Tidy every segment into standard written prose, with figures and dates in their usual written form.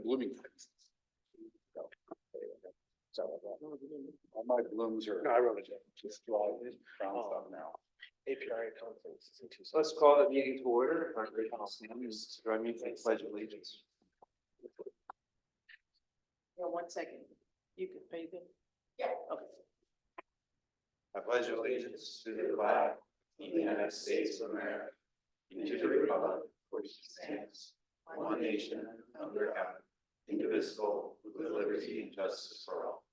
blooming things. All my blooms are. No, I wrote it down. Just dry, brown stuff now. API conference. Let's call the meeting to order. Our great house members, join me for the pledge of allegiance. Well, 1 second. You could pay them? Yeah. Okay. I pledge allegiance to the flag of the United States of America, and to the republic for which it stands, one nation, under God, indivisible, with liberty and justice for all.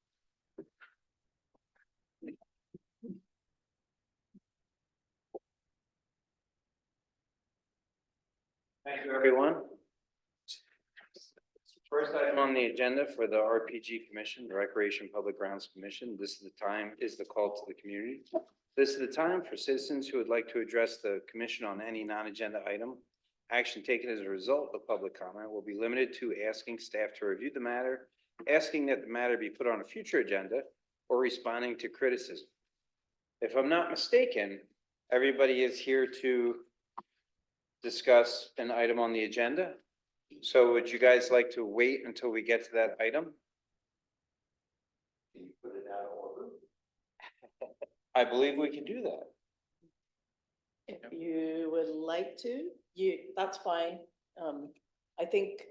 Thank you, everyone. First item on the agenda for the RPG Commission, the Recreation Public Grounds Commission. This is the call to the community. This is the time for citizens who would like to address the commission on any non-agenda item. Action taken as a result of public comment will be limited to asking staff to review the matter, asking that the matter be put on a future agenda, or responding to criticism. If I'm not mistaken, everybody is here to discuss an item on the agenda. So would you guys like to wait until we get to that item? Can you put it out of order? I believe we can do that. If you would like to, that's fine. I think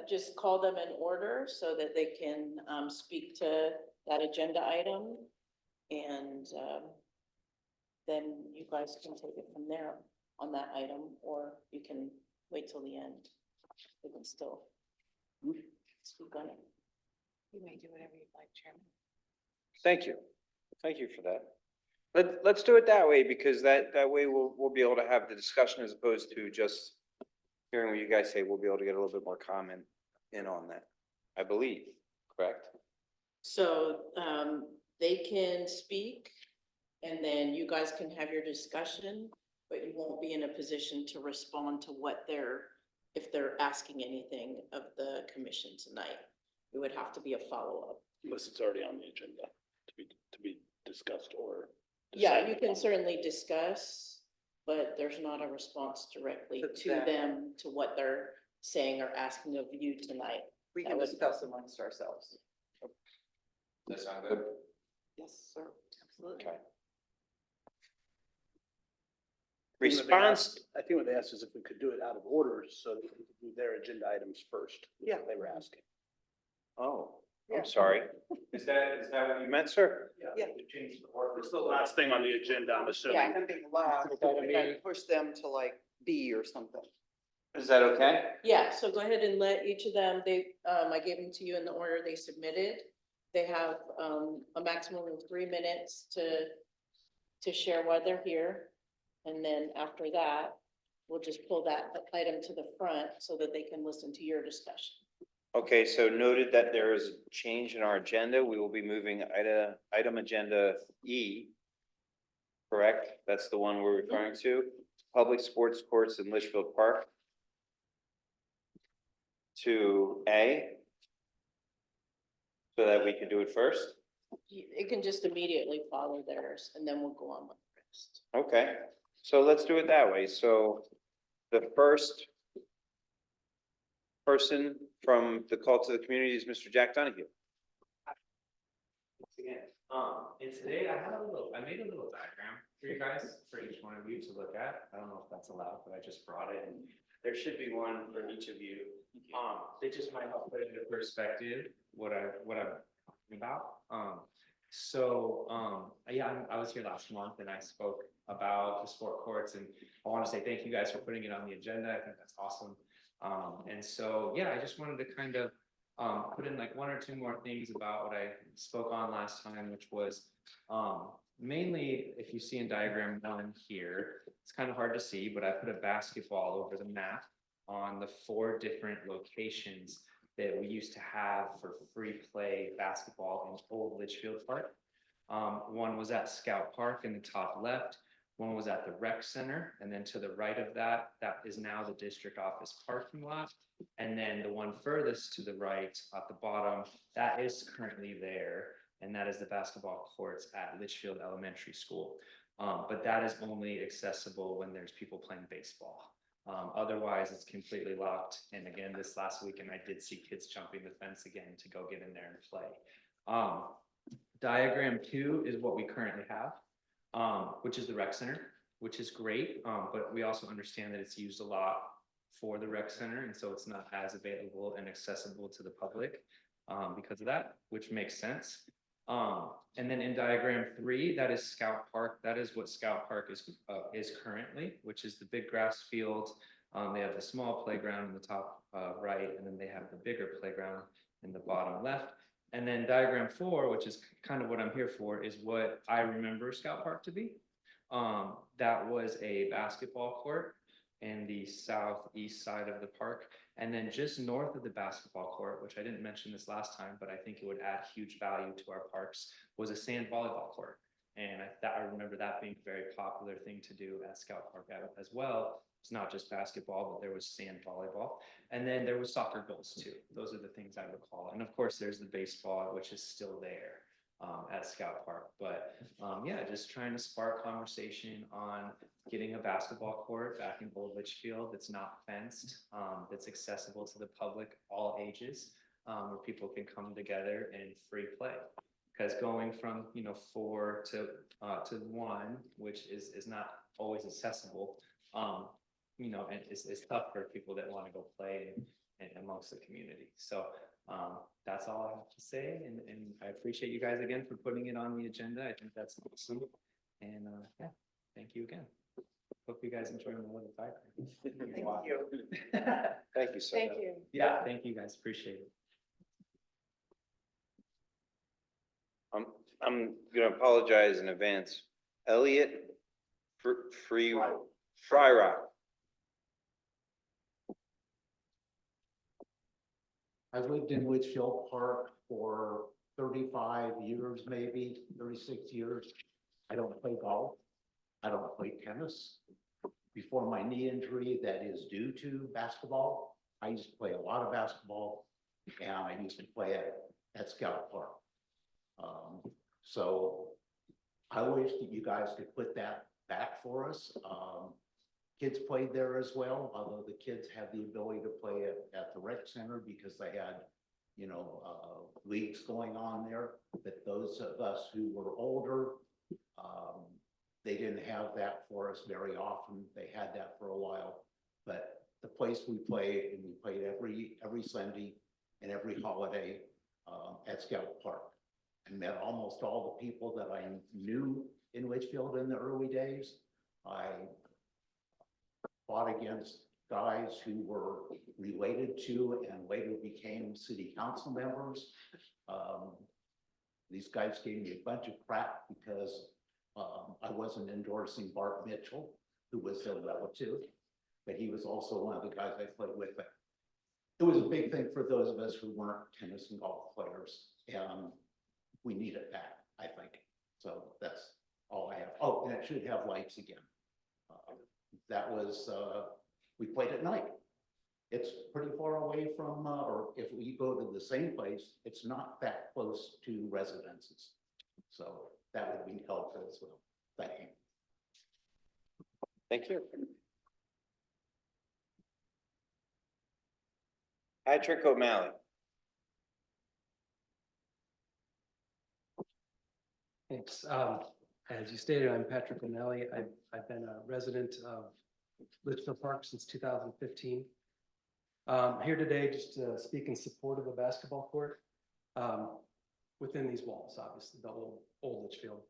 just call them in order so that they can, speak to that agenda item. And, then you guys can take it from there on that item, or you can wait till the end. You can still speak on it. You may do whatever you'd like, Chairman. Thank you. Thank you for that. Let's do it that way, because that way we'll be able to have the discussion as opposed to just hearing what you guys say. We'll be able to get a little bit more comment in on that, I believe, correct? So, they can speak and then you guys can have your discussion, but you won't be in a position to respond to if they're asking anything of the commission tonight. It would have to be a follow-up. Unless it's already on the agenda to be discussed or. Yeah, you can certainly discuss, but there's not a response directly to them, to what they're saying or asking of you tonight. We can discuss amongst ourselves. That sound good? Yes, sir. Absolutely. Okay. Response. I think what they asked is if we could do it out of order so that we could do their agenda items first. Yeah. They were asking. Oh, Yeah. I'm sorry. Is that what you meant, sir? Yeah. It's the last thing on the agenda, I'm assuming. Yeah, nothing last, we gotta push them to like B or something. Is that okay? Yeah, so go ahead and let each of them, I gave them to you in the order they submitted. They have, a maximum of 3 minutes to share why they're here. And then after that, we'll just pull that item to the front so that they can listen to your discussion. Okay, so noted that there is a change in our agenda. We will be moving item agenda E. Correct? That's the one we're referring to. Public sports courts in Litchfield Park. To A. So that we can do it first. It can just immediately follow theirs and then we'll go on with the rest. Okay, so let's do it that way. So the first person from the call to the community is Mr. Jack Donahue. Once again, and today I made a little diagram for you guys, for each one of you to look at. I don't know if that's allowed, but I just brought it, and there should be one for each of you. They just might help put into perspective what I'm talking about. Yeah, I was here last month and I spoke about the sport courts, and I want to say thank you guys for putting it on the agenda. I think that's awesome. I just wanted to kind of put in like 1 or 2 more things about what I spoke on last time, which was mainly, if you see in diagram 1 here, it's kind of hard to see, but I put a basketball over the map on the 4 different locations that we used to have for free play basketball in old Litchfield Park. One was at Scout Park in the top left. One was at the rec center, and then to the right of that is now the district office parking lot. And then the one furthest to the right at the bottom, that is currently there, and that is the basketball courts at Litchfield Elementary School. But that is only accessible when there's people playing baseball. Otherwise, it's completely locked. And again, this last weekend, I did see kids jumping the fence again to go get in there and play. Diagram 2 is what we currently have, which is the rec center, which is great. But we also understand that it's used a lot for the rec center, and so it's not as available and accessible to the public because of that, which makes sense. And then in diagram 3, that is Scout Park. That is what Scout Park is currently, which is the big grass field. They have the small playground in the top right, and then they have the bigger playground in the bottom left. And then diagram 4, which is kind of what I'm here for, is what I remember Scout Park to be. That was a basketball court in the southeast side of the park. And then just north of the basketball court, which I didn't mention this last time, but I think it would add huge value to our parks, was a sand volleyball court. And I remember that being a very popular thing to do at Scout Park as well. It's not just basketball, but there was sand volleyball. And then there was soccer goals too. Those are the things I recall. And of course, there's the baseball, which is still there at Scout Park. But yeah, just trying to spark conversation on getting a basketball court back in Old Litchfield that's not fenced, that's accessible to the public, all ages, where people can come together and free play. Because going from 4 to 1, which is not always accessible, and it's tough for people that want to go play amongst the community. So that's all I have to say, and I appreciate you guys again for putting it on the agenda. I think that's awesome, and yeah, thank you again. Hope you guys enjoy my little diagram. Thank you. Thank you, sir. Thank you. Yeah, thank you guys, appreciate it. I'm gonna apologize in advance. Elliot Fryrock. I've lived in Litchfield Park for 35 years, maybe 36 years. I don't play golf. I don't play tennis. Before my knee injury that is due to basketball, I used to play a lot of basketball, and I used to play at Scout Park. So I wish that you guys could put that back for us. Kids played there as well, although the kids had the ability to play at the rec center because they had, leagues going on there. But those of us who were older, they didn't have that for us very often. They had that for a while. But the place we played, and we played every Sunday and every holiday at Scout Park. I met almost all the people that I knew in Litchfield in the early days. I fought against guys who were related to and later became city council members. These guys gave me a bunch of crap because I wasn't endorsing Bart Mitchell, who was a relative, but he was also one of the guys I played with. But it was a big thing for those of us who weren't tennis and golf players, and we need it back, I think. So that's all I have. Oh, and it should have lights again. That was, we played at night. It's pretty far away from, or if we go to the same place, it's not that close to residences. So that would be helpful as well. Thank you. Thank you. Patrick O'Malley. Thanks. As you stated, I'm Patrick O'Malley. I've been a resident of Litchfield Park since 2015. Here today just to speak in support of a basketball court within these walls, obviously, the old Litchfield.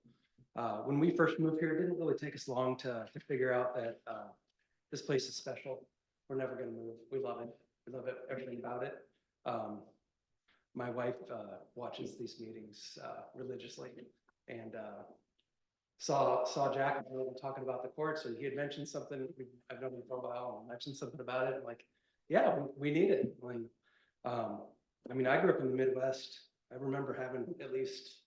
When we first moved here, it didn't really take us long to figure out that this place is special. We're never going to move. We love it. We love it, everything about it. My wife watches these meetings religiously, and saw Jack talking about the courts, and he had mentioned something. I've known him for a while, and mentioned something about it. I'm like, yeah, we need it. I mean, I grew up in the Midwest. I remember having at least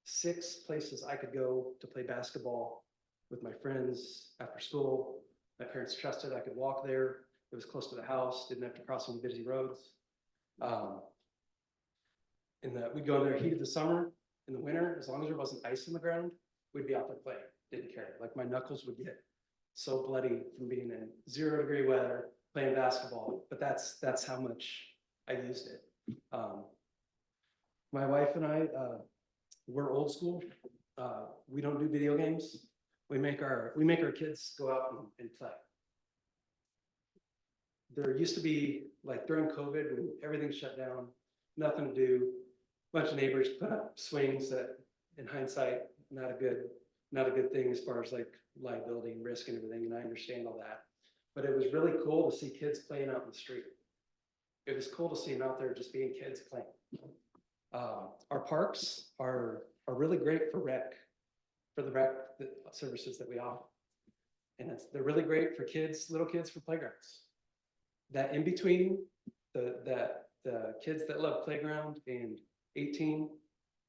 6 places I could go to play basketball with my friends after school. My parents trusted I could walk there. It was close to the house, didn't have to cross any busy roads. We'd go in there heat of the summer, in the winter, as long as there wasn't ice on the ground, we'd be out there playing, didn't care. Like my knuckles would get so bloody from being in 0-degree weather, playing basketball, but that's how much I used it. My wife and I, we're old school. We don't do video games. We make our kids go out and play. There used to be, like during COVID, when everything shut down, nothing to do, bunch of neighbors put up swings that, in hindsight, not a good thing as far as like liability and risk and everything, and I understand all that. But it was really cool to see kids playing out in the street. It was cool to see them out there just being kids playing. Our parks are really great for the rec services that we offer. And they're really great for kids, little kids for playgrounds. That in between, the kids that love playground and 18,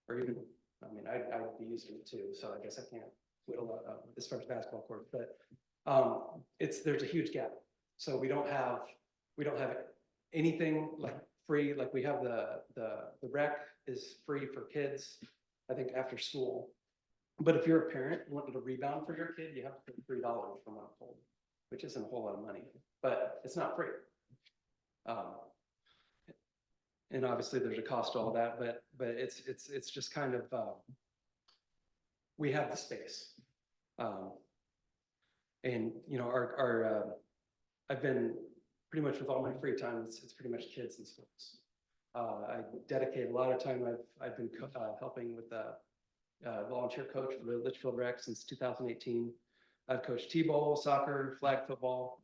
or even, I mean, I would be using it too, so I guess I can't whittle as far as basketball court, but there's a huge gap. So we don't have anything like free, like we have the rec is free for kids, I think after school. But if you're a parent wanting to rebound for your kid, you have to pay $3 from what I'm told, which isn't a whole lot of money, but it's not free. And obviously there's a cost to all that, but it's just kind of, we have the space. And you know, I've been pretty much with all my free time, it's pretty much kids and sports. I dedicate a lot of time, I've been helping with the volunteer coach for the Litchfield Rec since 2018. I've coached T-ball, soccer, flag football,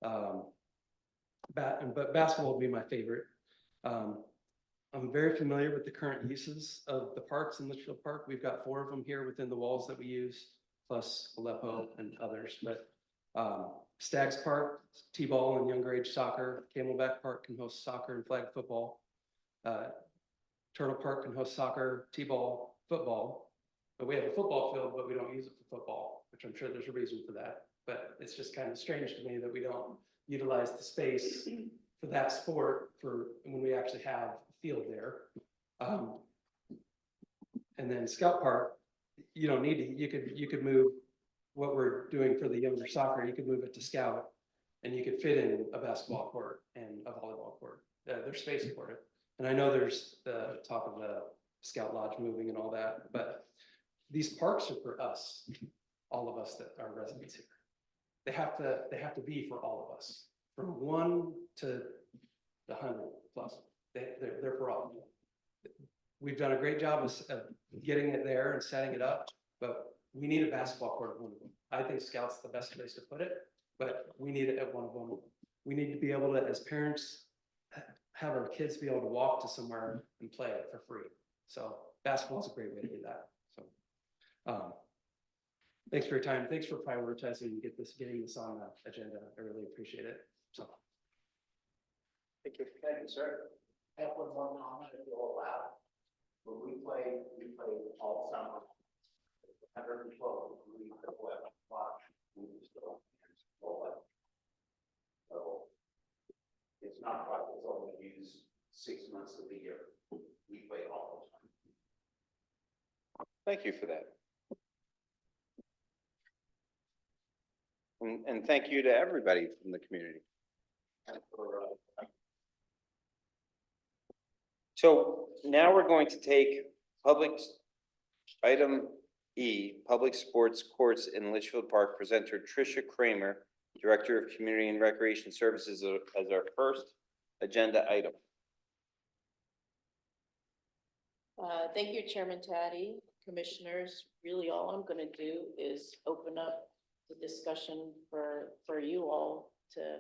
but basketball would be my favorite. I'm very familiar with the current uses of the parks in Litchfield Park. We've got 4 of them here within the walls that we use, plus Aleppo and others. But Staggs Park, T-ball and younger age soccer. Camelback Park can host soccer and flag football. Turtle Park can host soccer, T-ball, football. But we have a football field, but we don't use it for football, which I'm sure there's a reason for that. But it's just kind of strange to me that we don't utilize the space for that sport for when we actually have a field there. And then Scout Park, you don't need to, you could move what we're doing for the younger soccer, you could move it to Scout and you could fit in a basketball court and a volleyball court. There's space for it. And I know there's the talk of the Scout Lodge moving and all that, but these parks are for us, all of us that are residents here. They have to be for all of us, from 1 to the 100 plus. They're for all. We've done a great job of getting it there and setting it up, but we need a basketball court at one of them. I think Scout's the best place to put it, but we need it at one of them. We need to be able to, as parents, have our kids be able to walk to somewhere and play it for free. So basketball is a great way to do that. So thanks for your time. Thanks for prioritizing and getting this on the agenda. I really appreciate it. So. Thank you. Thank you, sir. I have one more comment if you'll allow. When we played all summer. 112 degrees of weather, we were still full. So it's not like it's only used 6 months of the year. We play all the time. Thank you for that. And thank you to everybody from the community. So now we're going to take item E, Public Sports Courts in Litchfield Park, presenter Tricia Kramer, Director of Community and Recreation Services, as our first agenda item. Thank you, Chairman Taddy, Commissioners. Really, all I'm going to do is open up the discussion for you all to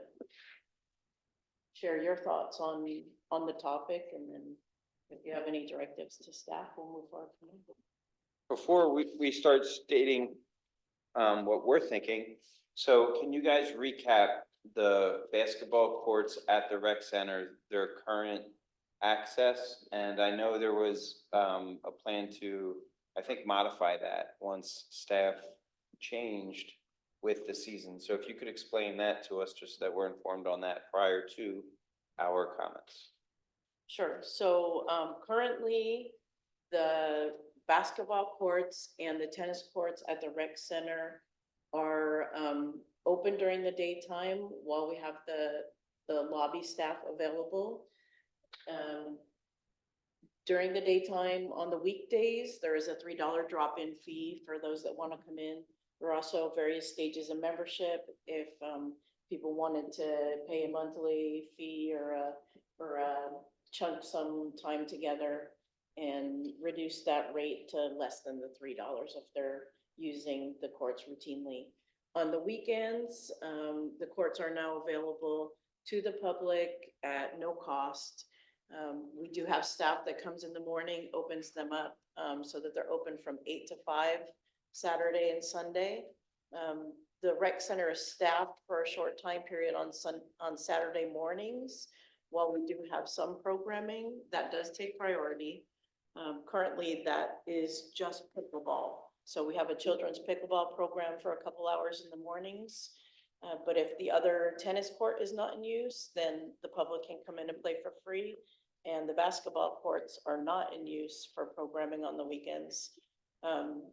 share your thoughts on the topic, and then if you have any directives to staff, we'll move forward from there. Before we start stating what we're thinking, so can you guys recap the basketball courts at the rec center, their current access? And I know there was a plan to, I think, modify that once staff changed with the season. So if you could explain that to us, just so that we're informed on that prior to our comments. Sure. So currently, the basketball courts and the tennis courts at the rec center are open during the daytime while we have the lobby staff available. During the daytime, on the weekdays, there is a $3 drop-in fee for those that want to come in. There are also various stages of membership. If people wanted to pay a monthly fee or a chunk some time together and reduce that rate to less than the $3 if they're using the courts routinely. On the weekends, the courts are now available to the public at no cost. We do have staff that comes in the morning, opens them up, so that they're open from 8 to 5, Saturday and Sunday. The rec center is staffed for a short time period on Saturday mornings. While we do have some programming, that does take priority. Currently, that is just pickleball. So we have a children's pickleball program for a couple hours in the mornings. But if the other tennis court is not in use, then the public can come in and play for free. And the basketball courts are not in use for programming on the weekends.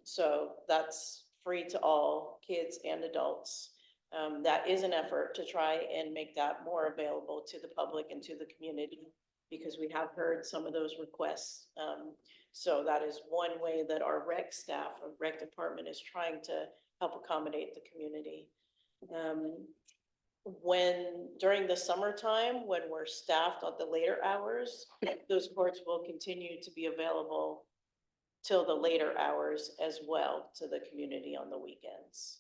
So that's free to all kids and adults. That is an effort to try and make that more available to the public and to the community, because we have heard some of those requests. So that is one way that our rec staff, our rec department is trying to help accommodate the community. During the summertime, when we're staffed at the later hours, those courts will continue to be available till the later hours as well to the community on the weekends.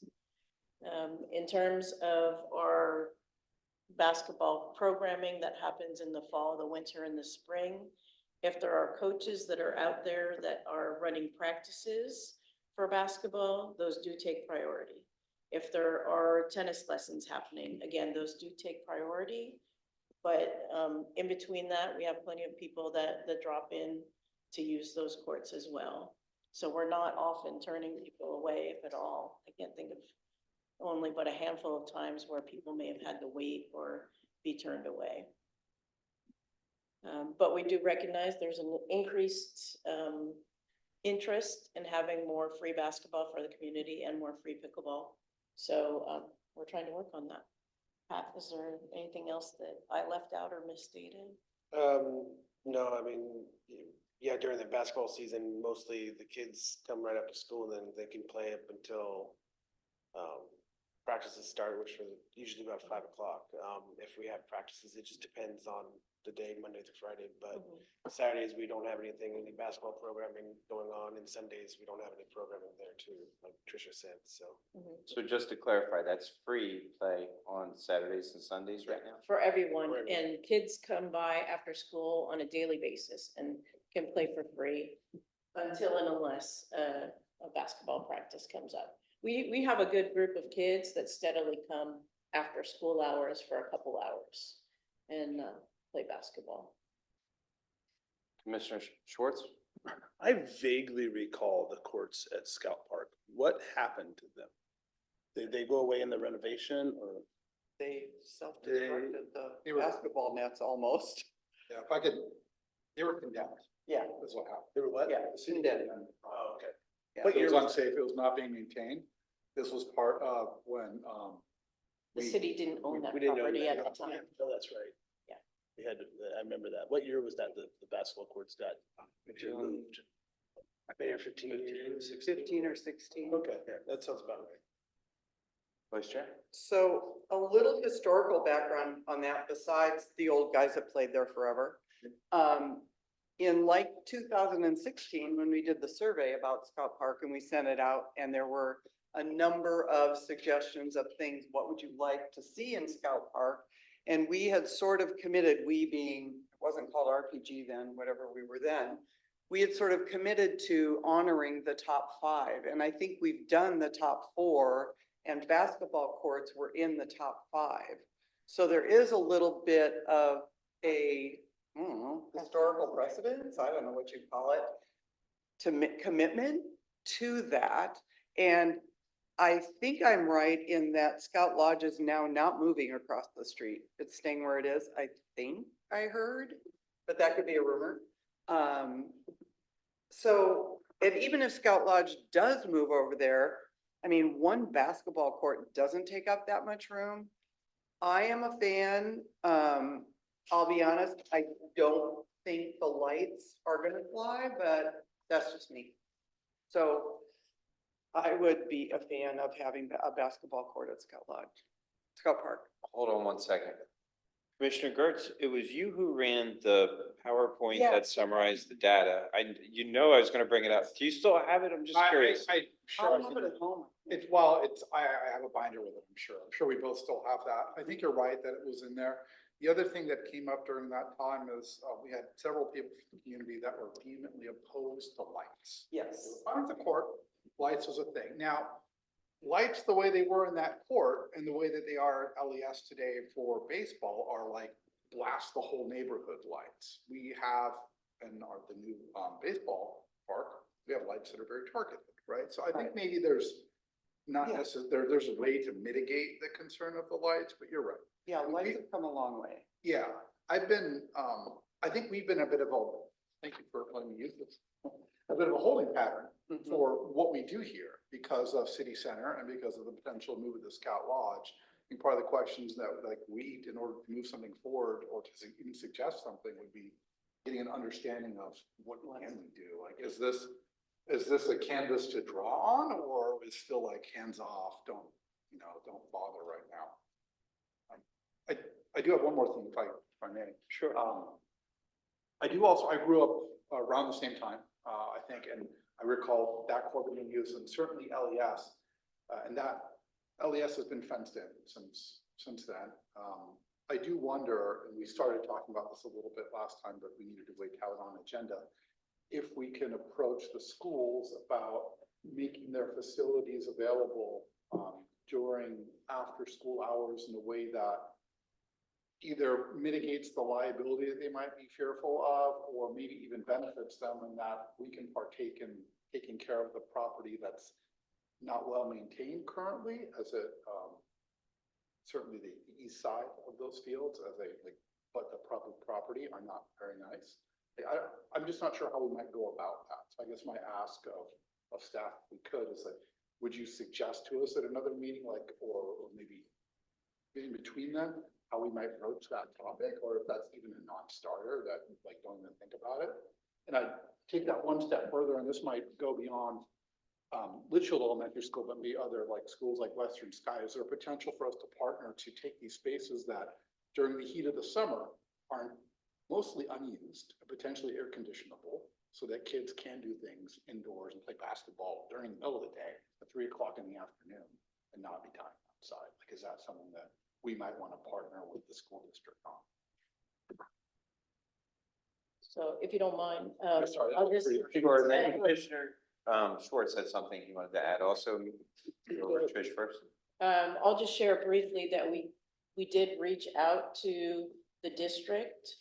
In terms of our basketball programming that happens in the fall, the winter, and the spring, if there are coaches that are out there that are running practices for basketball, those do take priority. If there are tennis lessons happening, again, those do take priority. But in between that, we have plenty of people that drop in to use those courts as well. So we're not often turning people away, if at all. I can't think of only but a handful of times where people may have had to wait or be turned away. But we do recognize there's an increased interest in having more free basketball for the community and more free pickleball. So we're trying to work on that. Pat, is there anything else that I left out or misstated? No, I mean, yeah, during the basketball season, mostly the kids come right after school, and then they can play up until practices start, which are usually about 5 o'clock. If we have practices, it just depends on the day, Monday through Friday. But Saturdays, we don't have any basketball programming going on, and Sundays, we don't have any programming there too, like Tricia said, so. So just to clarify, that's free play on Saturdays and Sundays right now? For everyone, and kids come by after school on a daily basis and can play for free until and unless a basketball practice comes up. We have a good group of kids that steadily come after school hours for a couple hours and play basketball. Commissioner Schwartz? I vaguely recall the courts at Scout Park. What happened to them? Did they go away in the renovation, or? They self-destructed the basketball nets almost. Yeah, if I could, they were condemned. Yeah. That's what happened. They were what? Yeah. The city condemned. Oh, okay. Yeah. What It year was was that? unsafe. It was not being maintained. This was part of when, The city didn't own that We didn't own property that. at the time. Oh, that's right. Yeah. We had, I remember that. What year was that, the basketball courts got removed? I've been here 15 years. 15 or 16. Okay, that sounds about right. Vice Chair? So a little historical background on that, besides the old guys that played there forever. In like 2016, when we did the survey about Scout Park and we sent it out, and there were a number of suggestions of things, what would you like to see in Scout Park? And we had sort of committed, we being, it wasn't called RPG then, whatever we were then, we had sort of committed to honoring the top 5. And I think we've done the top 4, and basketball courts were in the top 5. So there is a little bit of a, I don't know, historical precedence, I don't know what you call it, to commitment to that. And I think I'm right in that Scout Lodge is now not moving across the street. It's staying where it is, I think I heard, but that could be a rumor. So, and even if Scout Lodge does move over there, I mean, one basketball court doesn't take up that much room. I am a fan. I'll be honest, I don't think the lights are gonna fly, but that's just me. So I would be a fan of having a basketball court at Scout Park. Hold on one second. Commissioner Gertz, it was you who ran the PowerPoint Yeah. that summarized the data. I was gonna bring it up. Do you still have it? I'm just curious. I, sure, I'll I have can- it at home. I have a binder with it, I'm sure. I'm sure we both still have that. I think you're right that it was in there. The other thing that came up during that time is, we had several people from the community that were vehemently opposed to lights. Yes. On the court, lights was a thing. Now, lights, the way they were in that court and the way that they are at LES today for baseball are like blast the whole neighborhood lights. We have, in the new, baseball park, we have lights that are very targeted, right? So I think Right. maybe there's not Yeah. necessarily, there's a way to mitigate the concern of the lights, but you're right. Yeah, lights have come a long way. Yeah, I've been, I think we've been a bit of a, thank you for letting me use this, a bit of a holding pattern Mhm. for what we do here because of city center and because of the potential move of the Scout Lodge. I think part of the questions that like we, in order to move something forward or to even suggest something would be getting an understanding of what can we do? Like, is this a canvas to draw on or is still like hands off, don't bother right now? I do have one more thing, if I may. Sure. I grew up around the same time, I think, and I recall that court being used and certainly LES. And that LES has been fenced in since then. I do wonder, and we started talking about this a little bit last time, but we needed to wait how it on agenda. If we can approach the schools about making their facilities available during after-school hours in a way that either mitigates the liability that they might be fearful of, or maybe even benefits them in that we can partake in taking care of the property that's not well maintained currently, as it, certainly the east side of those fields but the public property are not very nice. I'm just not sure how we might go about that. So I guess my ask of staff, if we could, is that, would you suggest to us at another meeting, or maybe in between them, how we might broach that topic, or if that's even a non-starter that don't even think about it. And I take that one step further, and this might go beyond Litchfield Elementary School, but maybe other schools like Western Sky. Is there a potential for us to partner to take these spaces that during the heat of the summer are mostly unused, potentially air conditionable, so that kids can do things indoors and play basketball during the middle of the day at 3 o'clock in the afternoon and not be time outside? Is that something that we might want to partner with the school district on? So if you don't mind, Sorry, I'll just. Sure, and then Commissioner Schwartz had something he wanted to add also. Go with Trish first. I'll just share briefly that we did reach out to the district.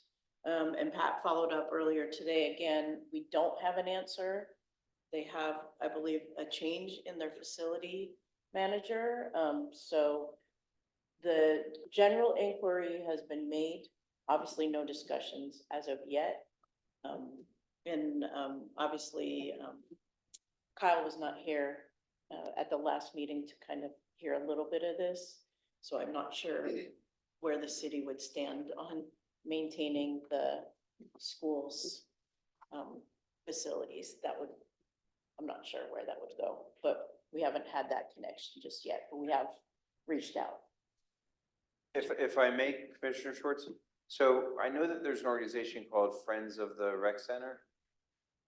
And Pat followed up earlier today. Again, we don't have an answer. They have, I believe, a change in their facility manager. So the general inquiry has been made. Obviously, no discussions as of yet. Obviously, Kyle was not here at the last meeting to kind of hear a little bit of this. So I'm not sure where the city would stand on maintaining the school's facilities. I'm not sure where that would go, but we haven't had that connection just yet, but we have reached out. If I may, Commissioner Schwartz, so I know that there's an organization called Friends of the Rec Center.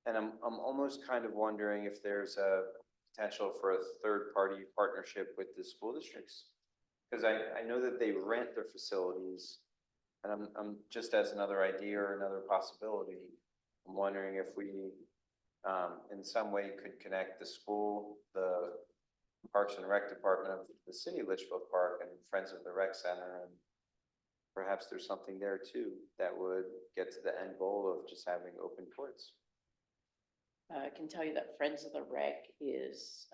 And I'm almost kind of wondering if there's a potential for a third-party partnership with the school districts. Because I know that they rent their facilities, and I'm just as another idea or another possibility, I'm wondering if we, in some way could connect the school, the Parks and Rec Department of the city of Litchfield Park and Friends of the Rec Center, and perhaps there's something there too that would get to the end goal of just having open courts. I can tell you that Friends of the Rec is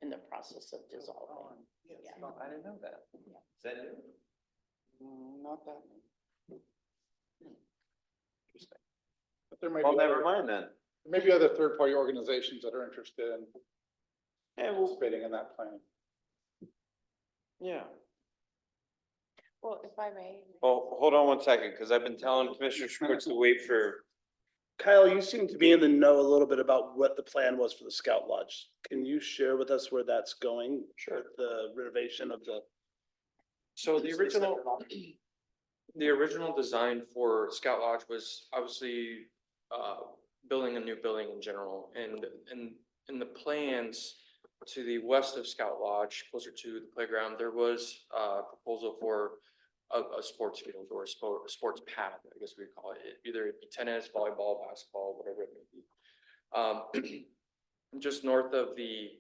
in the process of dissolving. Yeah. No, I didn't know that. Yeah. Is that new? Not that. Interesting. But there might Well, be never other, mind then. maybe other third-party organizations that are interested in Yeah, well, participating in that planning. yeah. Well, if I may. Well, hold on one second, because I've been telling Commissioner Schwartz to wait for, Kyle, you seem to be in the know a little bit about what the plan was for the Scout Lodge. Can you share with us where that's going? Sure. The renovation of the. So the original design for Scout Lodge was obviously building a new building in general, and in the plans to the west of Scout Lodge, closer to the playground, there was a proposal for a sports field or a sports pad, I guess we'd call it. Either it be tennis, volleyball, basketball, whatever it may be. Just north of the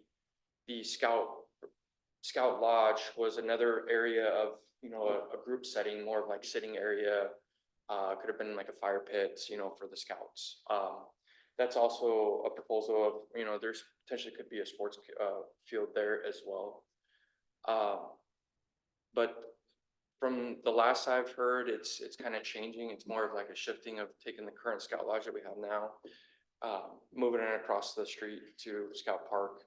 Scout Lodge was another area of, you know, a group setting, more of like sitting area. Could have been like a fire pit, you know, for the scouts. That's also a proposal of, you know, there's potentially could be a sports field there as well. But from the last I've heard, it's kind of changing. It's more of like a shifting of taking the current Scout Lodge that we have now, moving it across the street to Scout Park.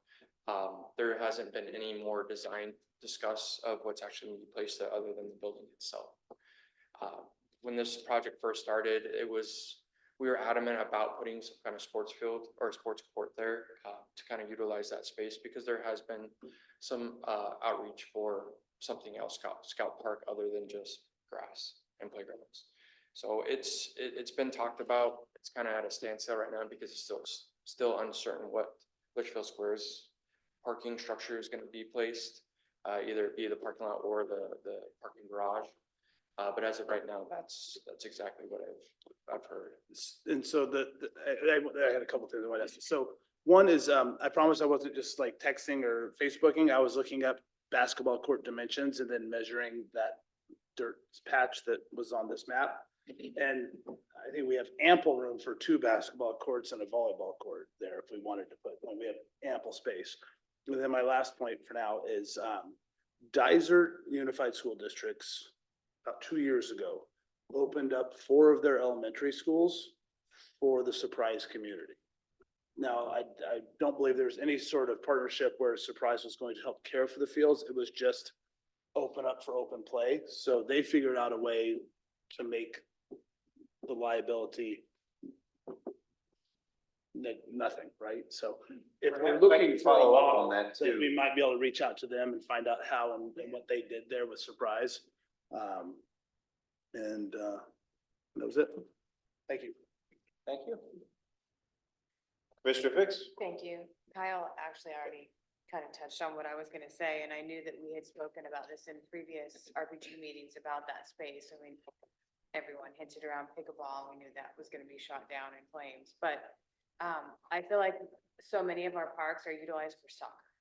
There hasn't been any more design discuss of what's actually going to be placed there other than the building itself. When this project first started, we were adamant about putting some kind of sports field or sports court there to kind of utilize that space, because there has been some outreach for something else, Scout Park, other than just grass and playgrounds. So it's been talked about. It's kind of at a standstill right now because it's still uncertain what Litchfield Square's parking structure is going to be placed, either it be the parking lot or the parking garage. But as of right now, that's exactly what I've heard. And so I had a couple things I wanted to ask you. So one is, I promise I wasn't just like texting or Facebooking. I was looking up basketball court dimensions and then measuring that dirt patch that was on this map. And I think we have ample room for 2 basketball courts and a volleyball court there if we wanted to put one. We have ample space. And then my last point for now is Dysart Unified School Districts about 2 years ago opened up 4 of their elementary schools for the Surprise community. Now, I don't believe there's any sort of partnership where Surprise was going to help care for the fields. It was just open up for open play. So they figured out a way to make the liability nothing, right? So if we're looking for a follow up on law, that that too. we might be able to reach out to them and find out how and what they did there with Surprise. That was it. Thank you. Thank you. Commissioner Fix? Thank you. Kyle actually already kind of touched on what I was going to say, and I knew that we had spoken about this in previous RPG meetings about that space. I mean, everyone hinted around pickleball. We knew that was going to be shot down in flames, but I feel like so many of our parks are utilized for soccer.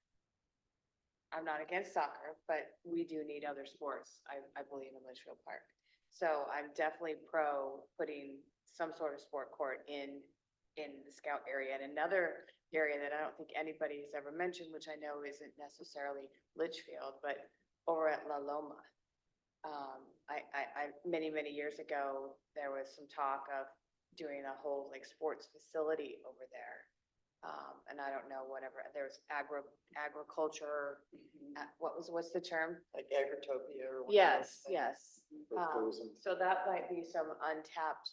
I'm not against soccer, but we do need other sports, I believe, in Litchfield Park. So I'm definitely pro putting some sort of sport court in the Scout area. And another area that I don't think anybody has ever mentioned, which I know isn't necessarily Litchfield, but over at La Loma. Many years ago, there was some talk of doing a whole like sports facility over there. And I don't know, whatever, there was agriculture, what's the term? Like Agritopia or. one of those Yes, things. yes. So that might be some untapped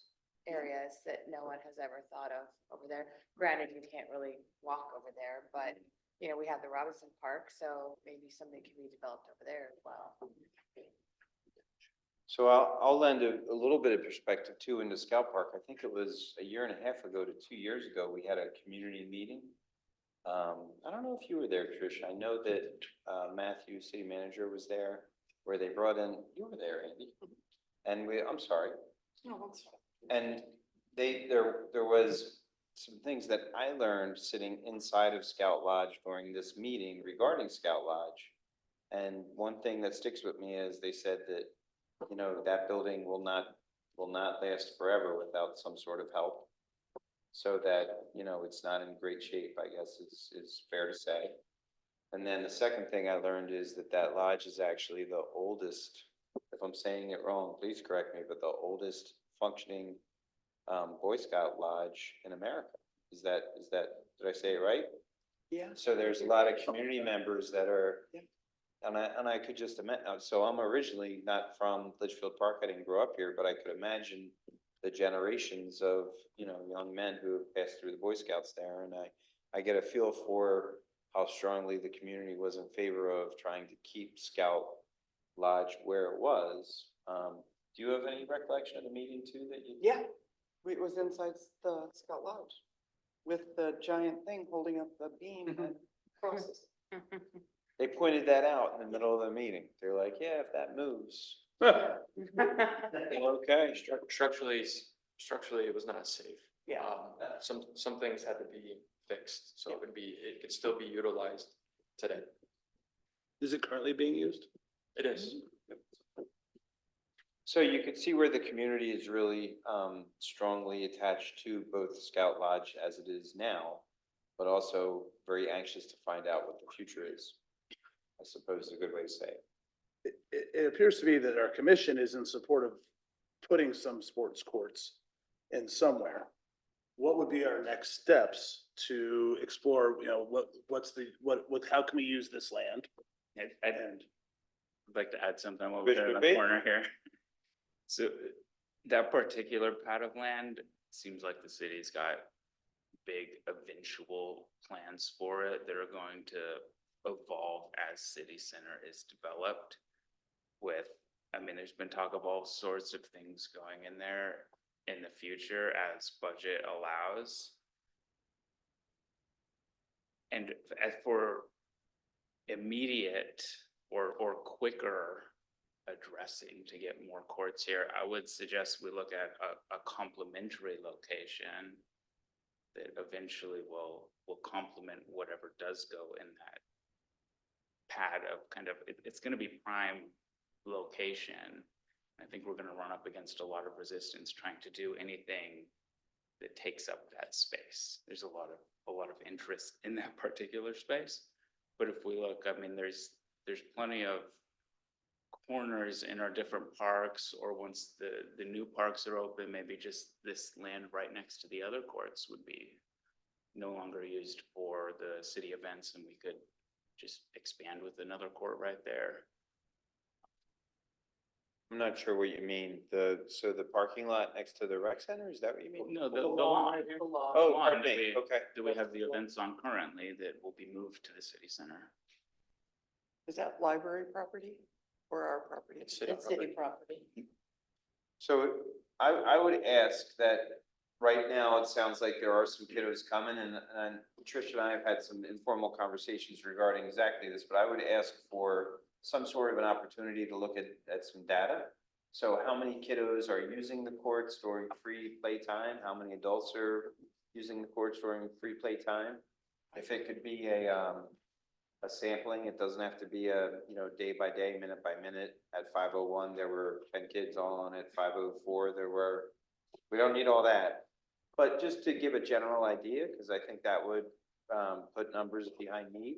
areas that no one has ever thought of over there. Granted, you can't really walk over there, but you know, we have the Robinson Park, so maybe something can be developed over there as well. So I'll lend a little bit of perspective too into Scout Park. I think it was a year and a half ago to 2 years ago, we had a community meeting. I don't know if you were there, Trish. I know that Matthew, city manager, was there, where they brought in, you were there, Andy. And I'm sorry. No, that's fine. And there was some things that I learned sitting inside of Scout Lodge during this meeting regarding Scout Lodge. And one thing that sticks with me is they said that, you know, that building will not last forever without some sort of help. So that, you know, it's not in great shape, I guess is fair to say. And then the second thing I learned is that lodge is actually the oldest, if I'm saying it wrong, please correct me, but the oldest functioning Boy Scout lodge in America. Is that, did I say it right? Yeah. So there's a lot of community members that are, Yeah. and I could just imagine, so I'm originally not from Litchfield Park, I didn't grow up here, but I could imagine the generations of, young men who have passed through the Boy Scouts there, and I get a feel for how strongly the community was in favor of trying to keep Scout Lodge where it was. Do you have any recollection of the meeting too that you? Yeah, it was inside the Scout Lodge with the giant thing holding up the beam and crosses. They pointed that out in the middle of the meeting. They're like, yeah, if that moves. Okay. Structurally, it was not safe. Yeah. Some things had to be fixed, so it could still be utilized today. Is it currently being used? It is. So you can see where the community is really strongly attached to both Scout Lodge as it is now, but also very anxious to find out what the future is. I suppose is a good way to say it. It appears to me that our commission is in support of putting some sports courts in somewhere. What would be our next steps to explore, how can we use this land? I'd like to add something over Which there in would the be? corner here. So that particular pat of land seems like the city's got big eventual plans for it that are going to evolve as city center is developed with, there's been talk of all sorts of things going in there in the future as budget allows. And as for immediate or quicker addressing to get more courts here, I would suggest we look at a complementary location that eventually will complement whatever does go in that pad of it's gonna be prime location. I think we're gonna run up against a lot of resistance trying to do anything that takes up that space. There's a lot of interest in that particular space. But if we look, there's plenty of corners in our different parks, or once the new parks are open, maybe just this land right next to the other courts would be no longer used for the city events, and we could just expand with another court right there. I'm not sure what you mean. So the parking lot next to the rec center, is that what you mean? No, the lawn, one right here. the lawn. Oh, Lawn pardon me. Okay. that we have the events on currently that will be moved to the city center. Is that library property or our property? It's city It's city property. So I would ask that right now, it sounds like there are some kiddos coming, and Tricia and I have had some informal conversations regarding exactly this, but I would ask for some sort of an opportunity to look at some data. So how many kiddos are using the courts during free playtime? How many adults are using the courts during free playtime? If it could be a sampling, it doesn't have to be day by day, minute by minute. At 5:01, there were 10 kids all on it. 5:04, we don't need all that. But just to give a general idea, because I think that would put numbers behind need,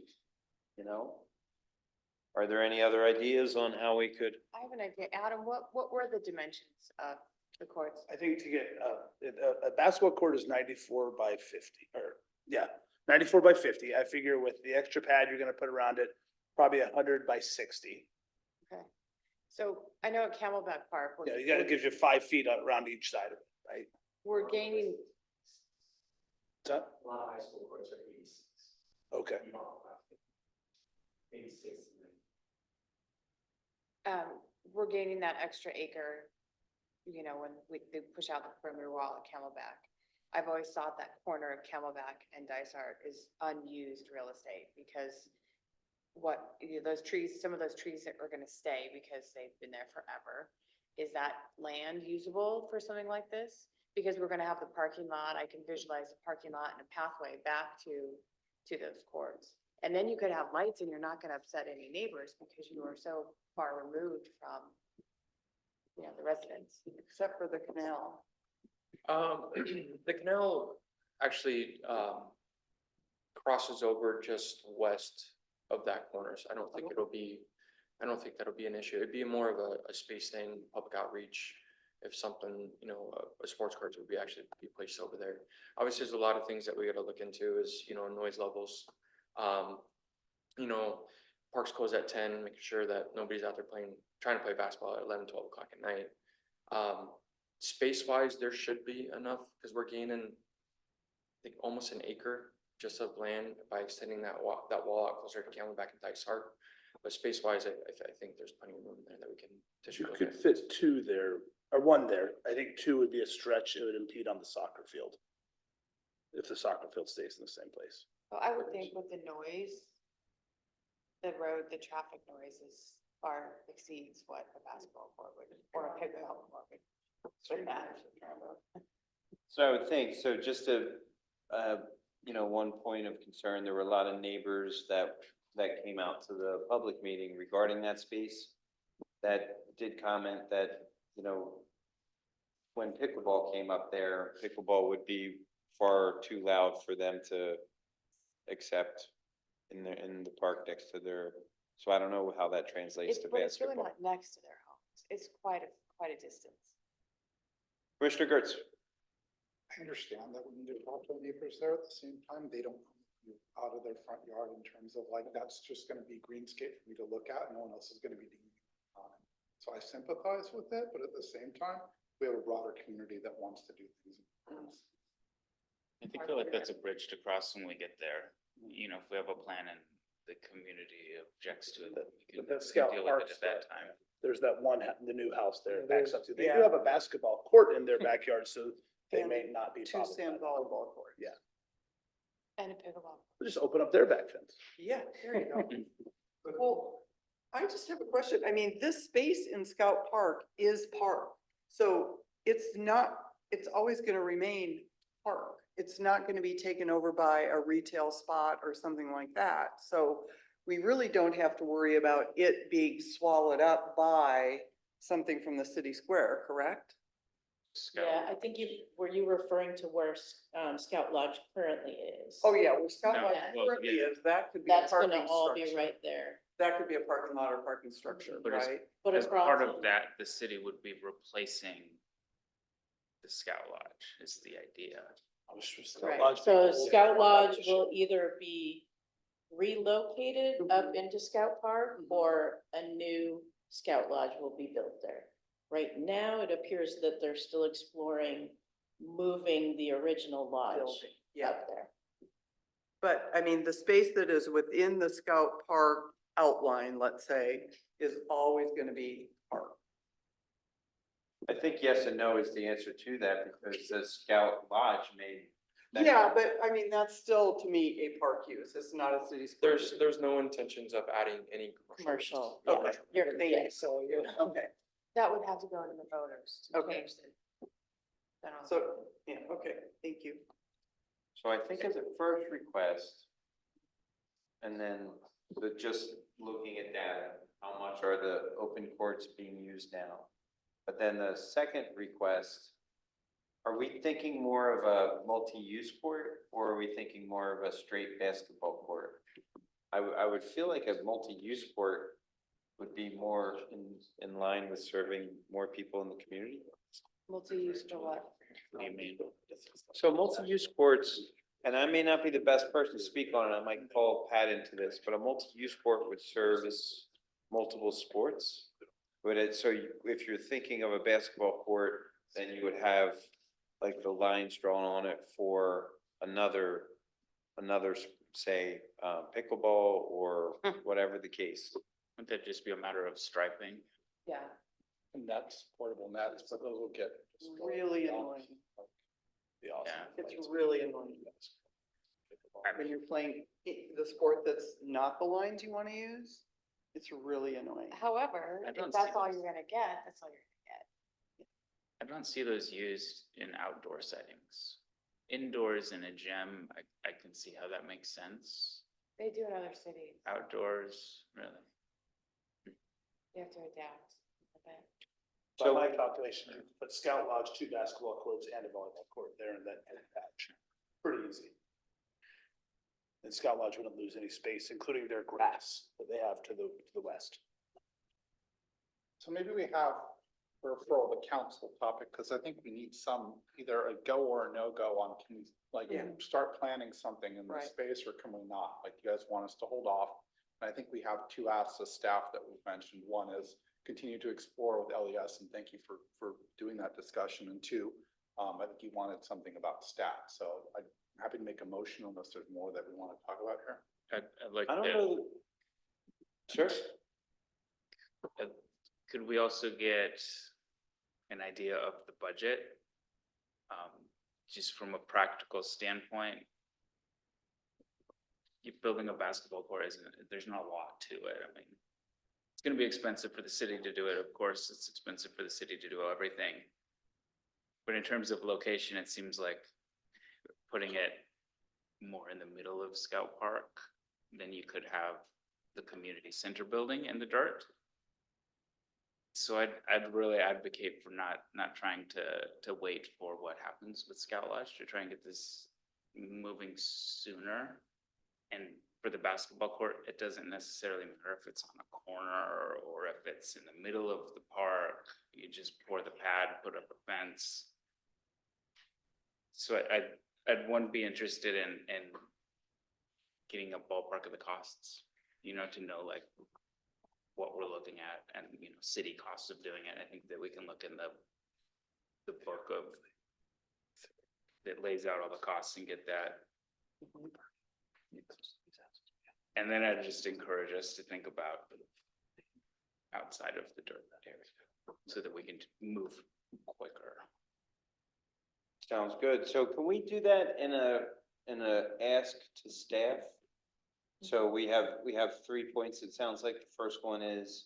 Are there any other ideas on how we could? I have an idea. Adam, what were the dimensions of the courts? I think to get, a basketball court is 94 by 50, 94 by 50. I figure with the extra pad you're gonna put around it, probably 100 by 60. Okay. So I know at Camelback Park. Yeah, you gotta give you 5 feet around each side of it, right? We're gaining, What's that? A lot of high school courts are 86. Okay. 86. we're gaining that extra acre, when they push out the perimeter wall at Camelback. I've always thought that corner of Camelback and Dysart is unused real estate because those trees, some of those trees that are gonna stay because they've been there forever. Is that land usable for something like this? Because we're gonna have the parking lot, I can visualize the parking lot and a pathway back to those courts. And then you could have lights and you're not gonna upset any neighbors because you are so far removed from, the residents. Except for the canal. The canal actually, crosses over just west of that corner, so I don't think that'll be an issue. It'd be more of a space thing, public outreach. If something, a sports court would actually be placed over there. Obviously, there's a lot of things that we gotta look into is, noise levels. You know, parks close at 10, making sure that nobody's out there trying to play basketball at 11, 12 o'clock at night. Space wise, there should be enough because we're gaining, I think, almost an acre just of land by extending that wall out closer to Camelback and Dysart. But space wise, I think there's plenty of room there that we can. You potentially could look at. fit two there, or one there. I think two would be a stretch. It would impede on the soccer field. If the soccer field stays in the same place. Well, I would think with the noise, the road, the traffic noises far exceeds what a basketball court would, or a pickleball court would. With that. So I would think, so just to, one point of concern, there were a lot of neighbors that came out to the public meeting regarding that space that did comment that, when pickleball came up there, pickleball would be far too loud for them to accept in the park next to their, so I don't know how that translates to But it's really basketball. not next to their homes. It's quite a distance. Commissioner Gertz. I understand that when there's lots of neighbors there, at the same time, they don't move out of their front yard in terms of like, that's just gonna be greenscape for me to look at, and no one else is gonna be doing it on it. So I sympathize with it, but at the same time, we have a broader community that wants to do things. I think feel like that's a bridge to cross when we get there. If we have a plan and the community objects to it, we can But that Scout deal with it Park's at that time. There's that one, the new house there. Yeah, Backs up to. They yeah. do have a basketball court in their backyard, so they And may not be. Two bothered by sand that. volleyball courts. Yeah. And a pickleball. We'll just open up their back fence. Yeah, there you go. Well, I just have a question. I mean, this space in Scout Park is park. So it's always gonna remain park. It's not gonna be taken over by a retail spot or something like that. So we really don't have to worry about it being swallowed up by something from the city square, correct? Scout. Yeah, I think were you referring to where, Scout Lodge currently is? Oh, yeah, where Scout No, Lodge well, currently yeah. is, that could be a That's parking gonna all be structure. right there, That could be a parking lot or parking structure, But it's- right? but As across. part of that, the city would be replacing the Scout Lodge is the idea. Right, so Scout Lodge will either be relocated up into Scout Park or a new Scout Lodge will be built there. Right now, it appears that they're still exploring moving the original lodge Building, yeah. up there. But I mean, the space that is within the Scout Park outline, let's say, is always gonna be park. I think yes and no is the answer to that because the Scout Lodge may. Yeah, but I mean, that's still to me a park use. It's not a city square. There's no intentions of adding any Commercial, uses. yeah, Okay. you're Thank you. correct. So, okay, That would have to go to the voters to Okay. change the. so, yeah, okay, thank you. So I think it's a first request. And then just looking at data, how much are the open courts being used now? But then the second request, are we thinking more of a multi-use court or are we thinking more of a straight basketball court? I would feel like a multi-use court would be more in line with serving more people in the community. Multi-use for what? What do you mean? So multi-use courts, and I may not be the best person to speak on it, I might call Pat into this, but a multi-use court would service multiple sports. Would it, so if you're thinking of a basketball court, then you would have like the lines drawn on it for another, say, pickleball or whatever the case. Would that just be a matter of striping? Yeah. And that's portable nets, but those will get. Really annoying. Be awesome. Yeah. It's really annoying. When you're playing the sport that's not the lines you wanna use, it's really annoying. However, I if don't that's see all those. you're gonna get, that's all you're gonna get. I don't see those used in outdoor settings. Indoors in a gym, I can see how that makes sense. They do in other cities. Outdoors, really. You have to adapt a bit. By my calculation, you put Scout Lodge, 2 basketball courts and a volleyball court there in that patch. Pretty easy. And Scout Lodge wouldn't lose any space, including their grass that they have to the west. So maybe we have referral to council topic, because I think we need some, either a go or a no-go on, can we, like, Yeah. start planning something in Right. this space, or can we not? Like, you guys want us to hold off? And I think we have two asks of staff that we've mentioned. One is continue to explore with LES, and thank you for doing that discussion. And two, I think you wanted something about stats, so I'm happy to make a motion unless there's more that we want to talk about here. I'd like I don't to, know. Sure. could we also get an idea of the budget? Just from a practical standpoint. You're building a basketball court, isn't it? There's not a lot to it. I mean, it's gonna be expensive for the city to do it. Of course, it's expensive for the city to do everything. But in terms of location, it seems like putting it more in the middle of Scout Park, then you could have the community center building in the dirt. So I'd really advocate for not trying to wait for what happens with Scout Lodge, to try and get this moving sooner. And for the basketball court, it doesn't necessarily matter if it's on a corner or if it's in the middle of the park. You just pour the pad, put up a fence. So I'd one be interested in getting a ballpark of the costs, to know like what we're looking at and, city costs of doing it. I think that we can look in the book of that lays out all the costs and get that. And then I'd just encourage us to think about outside of the dirt area so that we can move quicker. Sounds good. So can we do that in a ask to staff? So we have 3 points. It sounds like the first one is,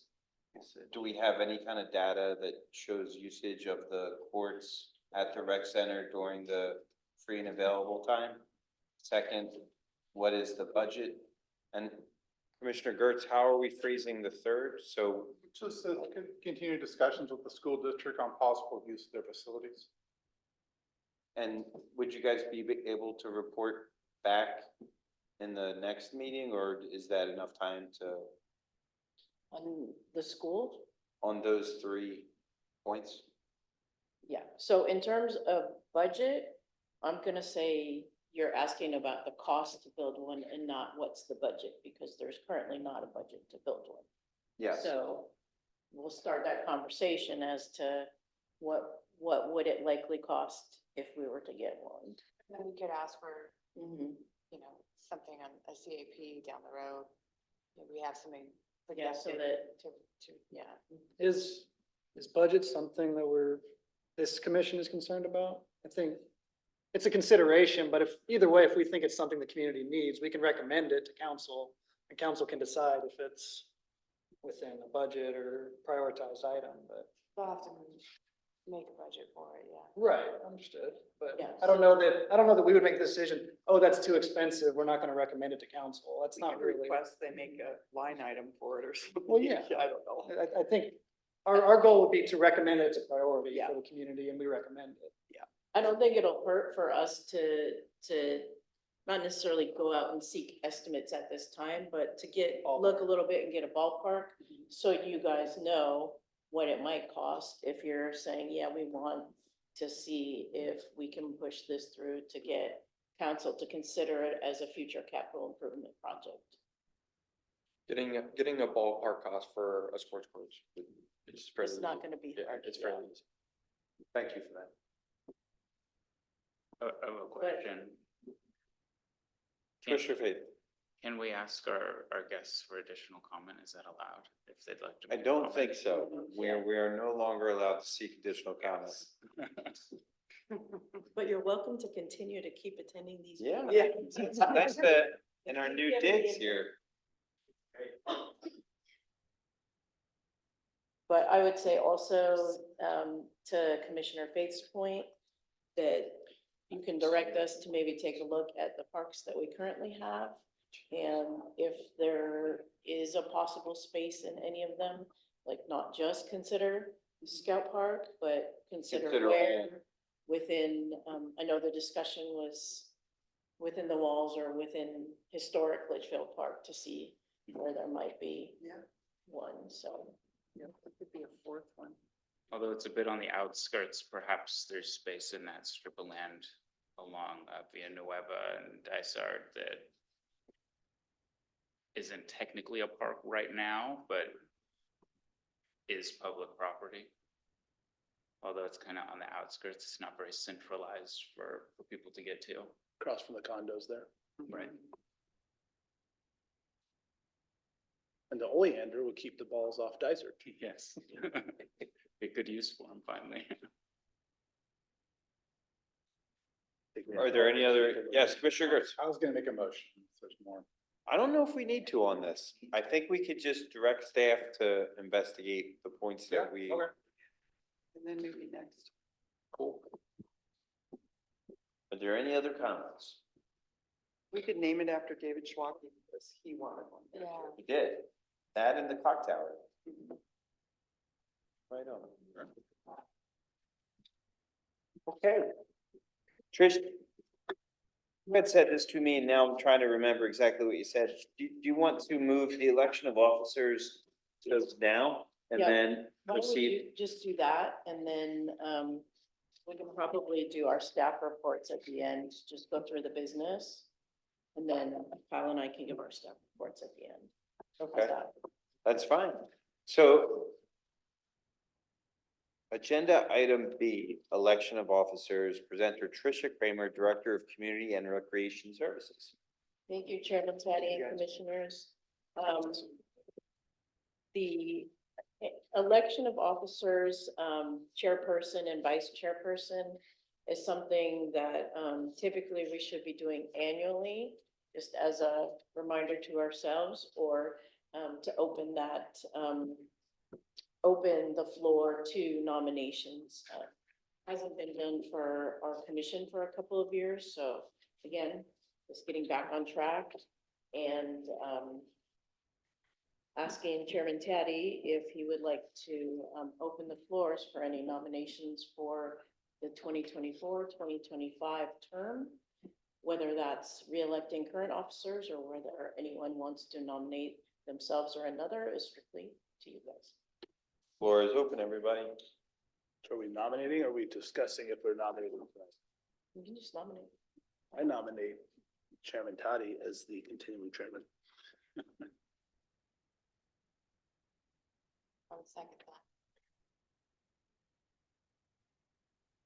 do we have any kind of data that shows usage of the courts at the rec center during the free and available time? Second, what is the budget? And Commissioner Gertz, how are we phrasing the third? So Just says continue discussions with the school district on possible use of their facilities. and would you guys be able to report back in the next meeting, or is that enough time to, On the school? on those 3 points? Yeah, so in terms of budget, I'm gonna say you're asking about the cost to build one and not what's the budget, because there's currently not a budget to build one. Yes. So we'll start that conversation as to what would it likely cost if we were to get one? And then we could ask for, Mhm. something on a CAP down the road. Maybe we have something Yeah, so projected that, yeah. Is budget something that this commission is concerned about? I think it's a consideration, but either way, if we think it's something the community needs, we can recommend it to council. And council can decide if it's within a budget or prioritized item, but. We'll have to make a budget for it, yeah. Right, understood, but Yeah, I don't know that we would make the decision, oh, that's too expensive, we're not gonna recommend it to council. That's We not can really. request they make a line item for it or something. Well, yeah. I don't know. I think our goal would be to recommend it as a priority Yeah. for the community, and we recommend it. I don't think it'll hurt for us to not necessarily go out and seek estimates at this time, but to look a little bit and get a ballpark. So you guys know what it might cost if you're saying, yeah, we want to see if we can push this through to get council to consider it as a future capital improvement project. Getting a ballpark cost for a sports coach. It's fairly It's not easy. gonna be Yeah, hard. it's fairly easy. Thank you for that. I have a question. Commissioner Faith, Can we ask our guests for additional comment? Is that allowed if they'd like to? I make a don't comment? think so. We are no longer allowed to seek additional comments. But you're welcome to continue to keep attending these. Yeah. meetings. It's nice to, in our new digs here. But I would say also, to Commissioner Faith's point, that you can direct us to maybe take a look at the parks that we currently have. And if there is a possible space in any of them, like not just consider Scout Park, but consider Consider where all. within, I know the discussion was within the walls or within historic Litchfield Park to see where there might be Yeah. one, so. Yeah, it could be a fourth one. Although it's a bit on the outskirts, perhaps there's space in that strip of land along Villanueva and Dysart that isn't technically a park right now, but is public property. Although it's kind of on the outskirts, it's not very centralized for people to get to. Across from the condos there. Right. And the oleander would keep the balls off Dysart. Yes. A good use for them finally. Are there any other, yes, Commissioner Gertz? I was gonna make a motion, if there's more. I don't know if we need to on this. I think we could just direct staff to investigate the points that we. Okay. And then maybe next. Cool. Are there any other comments? We could name it after David Schwake because he wanted one. Yeah. We did. That and the clock tower. Right on. Okay. Trish, you had said this to me, and now I'm trying to remember exactly what you said. Do you want to move the election of officers to now and Yeah. then Why don't we proceed? just do that, and then, we can probably do our staff reports at the end, just go through the business. And then Kyle and I can give our staff reports at the end. How's Okay, that? that's fine. So agenda item B, election of officers, presenter Tricia Kramer, Director of Community and Recreation Services. Thank you, Chairman Taddy and Commissioners. The election of officers, chairperson and vice chairperson is something that typically we should be doing annually, just as a reminder to ourselves, or to open that, open the floor to nominations. Hasn't been done for our commission for a couple of years, so again, just getting back on track and asking Chairman Taddy if he would like to open the floors for any nominations for the 2024-2025 term, whether that's re-electing current officers or whether anyone wants to nominate themselves or another is strictly to you guys. Floor is open, everybody. Are we nominating or are we discussing if we're nominating? You can just nominate. I nominate Chairman Toddy as the continuing chairman. I would second that.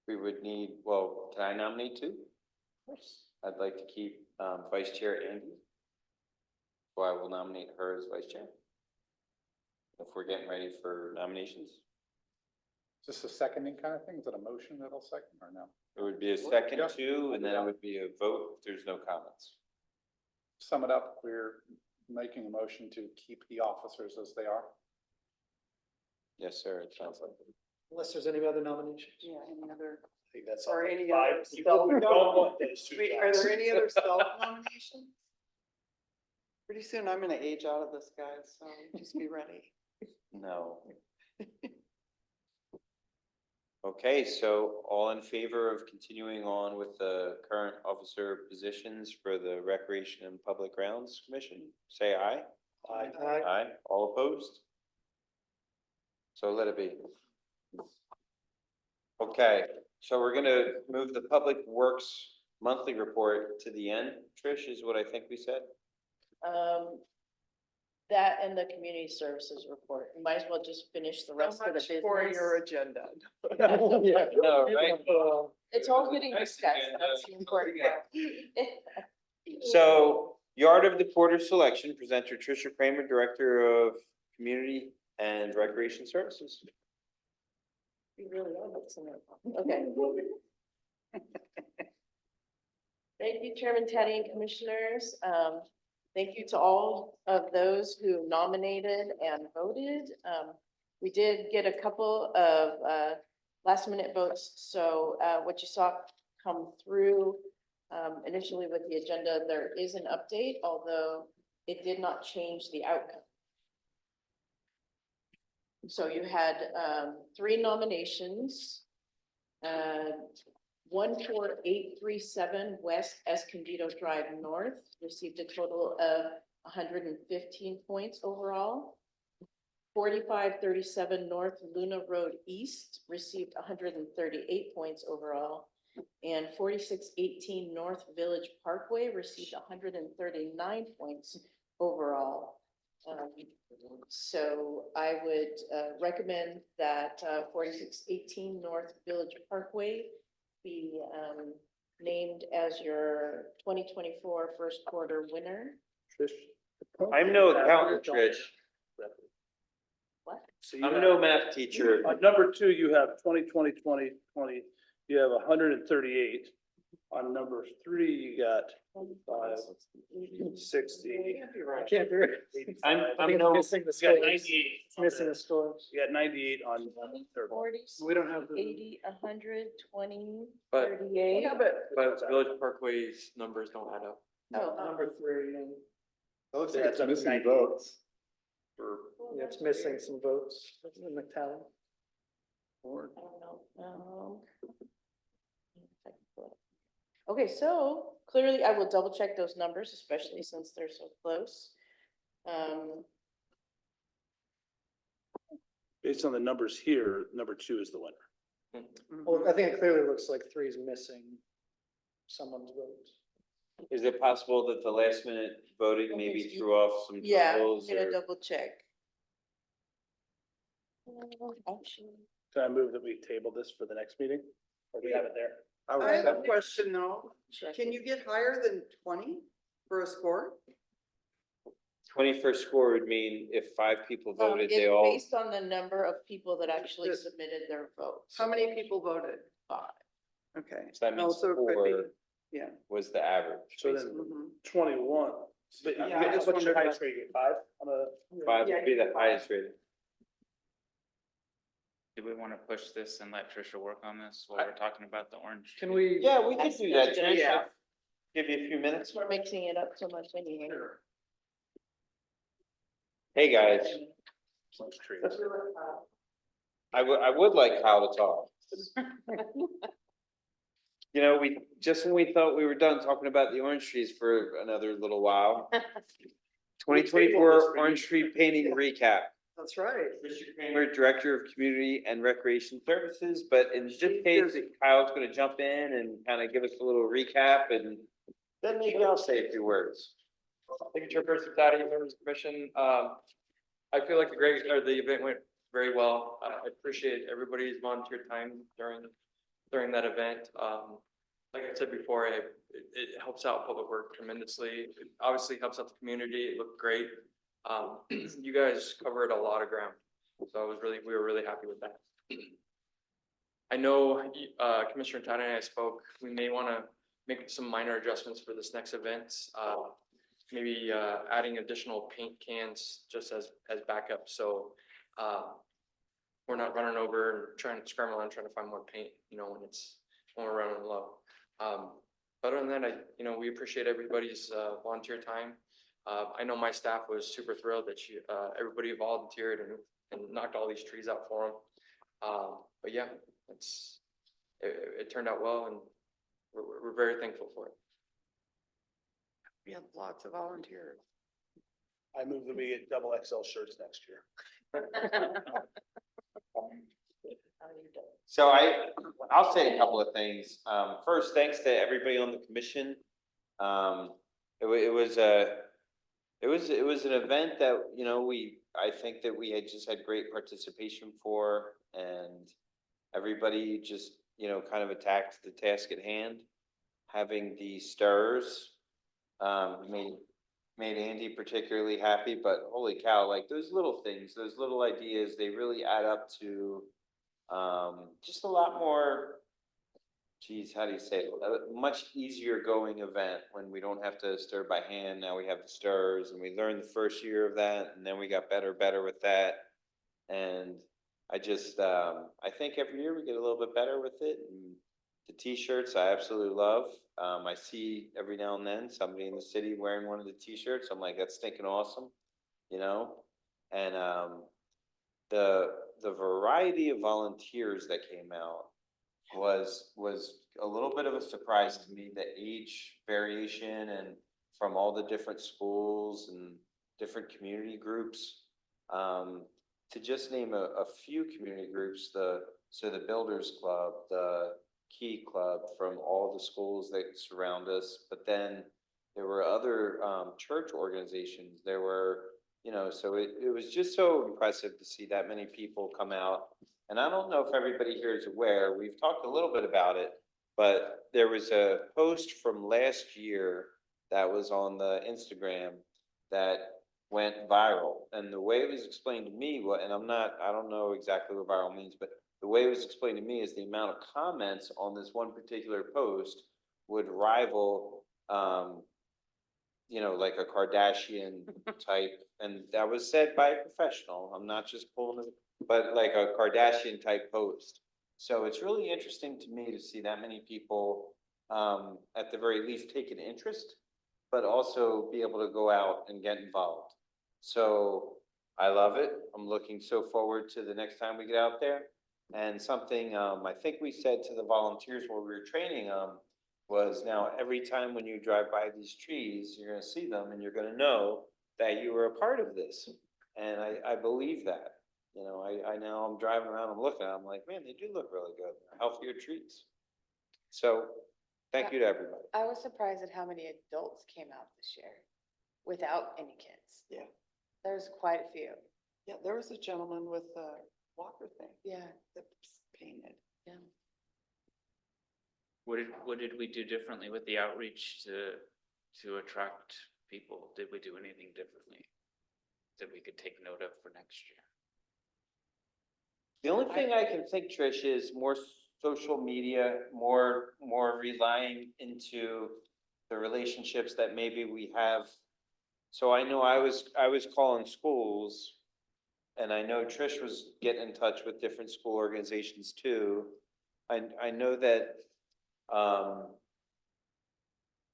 We would need, well, can I nominate two? Of course. I'd like to keep Vice Chair Andy. So I will nominate her as Vice Chair. If we're getting ready for nominations, Is this a seconding kind of thing? Is it a motion that'll second or no? it would be a second Yeah. two, and then it would be a vote if there's no comments. Sum it up, we're making a motion to keep the officers as they are. Yes, sir, it sounds like. Unless there's any other nominations. Yeah, any other, I think that's. or all. any Five other people self, who don't want those two wait, are jobs. there any other self nominations? Pretty soon I'm gonna age out of this, guys, so just be ready. No. Okay, so all in favor of continuing on with the current officer positions for the Recreation and Public Grounds Commission, say aye. Aye. Aye, all opposed? So let it be. Okay, so we're gonna move the Public Works monthly report to the end, Trish, is what I think we said. That and the community services report. You might as well just finish the So rest of the much business. for your agenda. No, right? It's all getting discussed. That's the important part. So, Yard of the Quarter selection, presenter Tricia Kramer, Director of Community and Recreation Services. You really are listening. Okay. Thank you, Chairman Teddy and Commissioners. Thank you to all of those who nominated and voted. We did get a couple of last minute votes, so what you saw come through initially with the agenda, there is an update, although it did not change the outcome. So you had 3 nominations. 14837 West Escondido Drive North received a total of 115 points overall. 4537 North Luna Road East received 138 points overall. And 4618 North Village Parkway received 139 points overall. So I would recommend that 4618 North Village Parkway be named as your 2024 first quarter winner. I'm no accountant, Trish. What? So you I'm have- no math teacher. On number two, you have 2020, you have 138. On number three, you got 60. I can't do it. I I'm think no, it's missing the You got scores. 98. It's missing the scores. You got 98 on third one. 40, We don't have the. 80, 100, 20, But- 38. Yeah, but But Village Parkway's numbers don't add up. Oh, Number three, and It looks Yeah, like it's it's up to missing 98. votes. yeah, it's missing some votes in the tally. I don't know. Okay, so clearly I will double check those numbers, especially since they're so close. Based on the numbers here, number two is the winner. Well, I think it clearly looks like three is missing someone's vote. is it possible that the last minute voting maybe threw off some Yeah, I'm totals gonna or? double check. Actually, Can I move that we table this for the next meeting? Or do we have it there? I have a question though. check. Can you get higher than 20 for a score? 21st score would mean if 5 people voted, they It's all, based on the number of people that actually Yes. submitted their votes. How many people voted? 5. Okay. so that Oh, means so it could be, 4 yeah. was the average. So basically. then Mhm. 21. But Yeah, I how just much wondered high about- score you get? 5 on a? 5 Yeah, would be the highest rated. Do we want to push this and let Trisha work on this while we're talking about the orange? Can we? Yeah, we could do that, That's a good Trish. idea. Give you a few minutes. We're mixing it up so much anyway. Hey, guys, Lunch trees. I would like Kyle to talk. You know, just when we thought we were done talking about the orange trees for another little while. 2024 orange tree painting recap. That's right. Mr. Kramer, Director of Community and Recreation Services, but in this case, Kyle's gonna jump in and kind of give us a little recap and then maybe I'll say a few words. Thank you, Chairperson Daddy, members of the commission. I feel like the event went very well. I appreciate everybody's volunteer time during that event. Like I said before, it helps out public work tremendously. It obviously helps out the community. It looked great. You guys covered a lot of ground, so we were really happy with that. I know, Commissioner Tata and I spoke, we may want to make some minor adjustments for this next event. Maybe, adding additional paint cans just as backup, so, we're not running over and trying to scramble and trying to find more paint, when we're running low. But other than that, we appreciate everybody's, volunteer time. I know my staff was super thrilled that everybody volunteered and knocked all these trees out for them. But yeah, it turned out well and we're very thankful for it. We have lots of volunteers. I move that we get double XL shirts next year. So I'll say a couple of things. First, thanks to everybody on the commission. It was an event that, I think that we had just had great participation for, and everybody just, kind of attacked the task at hand. Having the stirs, made Andy particularly happy, but holy cow, like those little things, those little ideas, they really add up to, just a lot more, geez, how do you say it? A much easier going event when we don't have to stir by hand. Now we have the stirs, and we learned the first year of that, and then we got better with that. And I just, I think every year we get a little bit better with it. And the t-shirts I absolutely love. I see every now and then somebody in the city wearing one of the t-shirts. I'm like, that's stinking awesome, And the variety of volunteers that came out was a little bit of a surprise to me. The age variation and from all the different schools and different community groups. to just name a few community groups, so the Builders Club, the Key Club from all the schools that surround us, but then there were other church organizations, there were, so it was just so impressive to see that many people come out. And I don't know if everybody here is aware, we've talked a little bit about it, but there was a post from last year that was on the Instagram that went viral. And the way it was explained to me, and I don't know exactly what viral means, but the way it was explained to me is the amount of comments on this one particular post would rival, like a Kardashian type, and that was said by a professional. I'm not just pulling it, but like a Kardashian type post. So it's really interesting to me to see that many people, at the very least, take an interest, but also be able to go out and get involved. So I love it. I'm looking so forward to the next time we get out there. And something, I think we said to the volunteers while we were training them, was now every time when you drive by these trees, you're gonna see them and you're gonna know that you were a part of this. And I believe that, I now I'm driving around, I'm looking, I'm like, man, they do look really good, they're healthier trees. So, thank you to everybody. I was surprised at how many adults came out this year without any kids. Yeah. There's quite a few. Yeah, there was a gentleman with a walker thing Yeah, that's painted. yeah. What did we do differently with the outreach to attract people? Did we do anything differently that we could take note of for next year? The only thing I can think, Trish, is more social media, more relying into the relationships that maybe we have. So I know I was calling schools, and I know Trish was getting in touch with different school organizations too. I know that,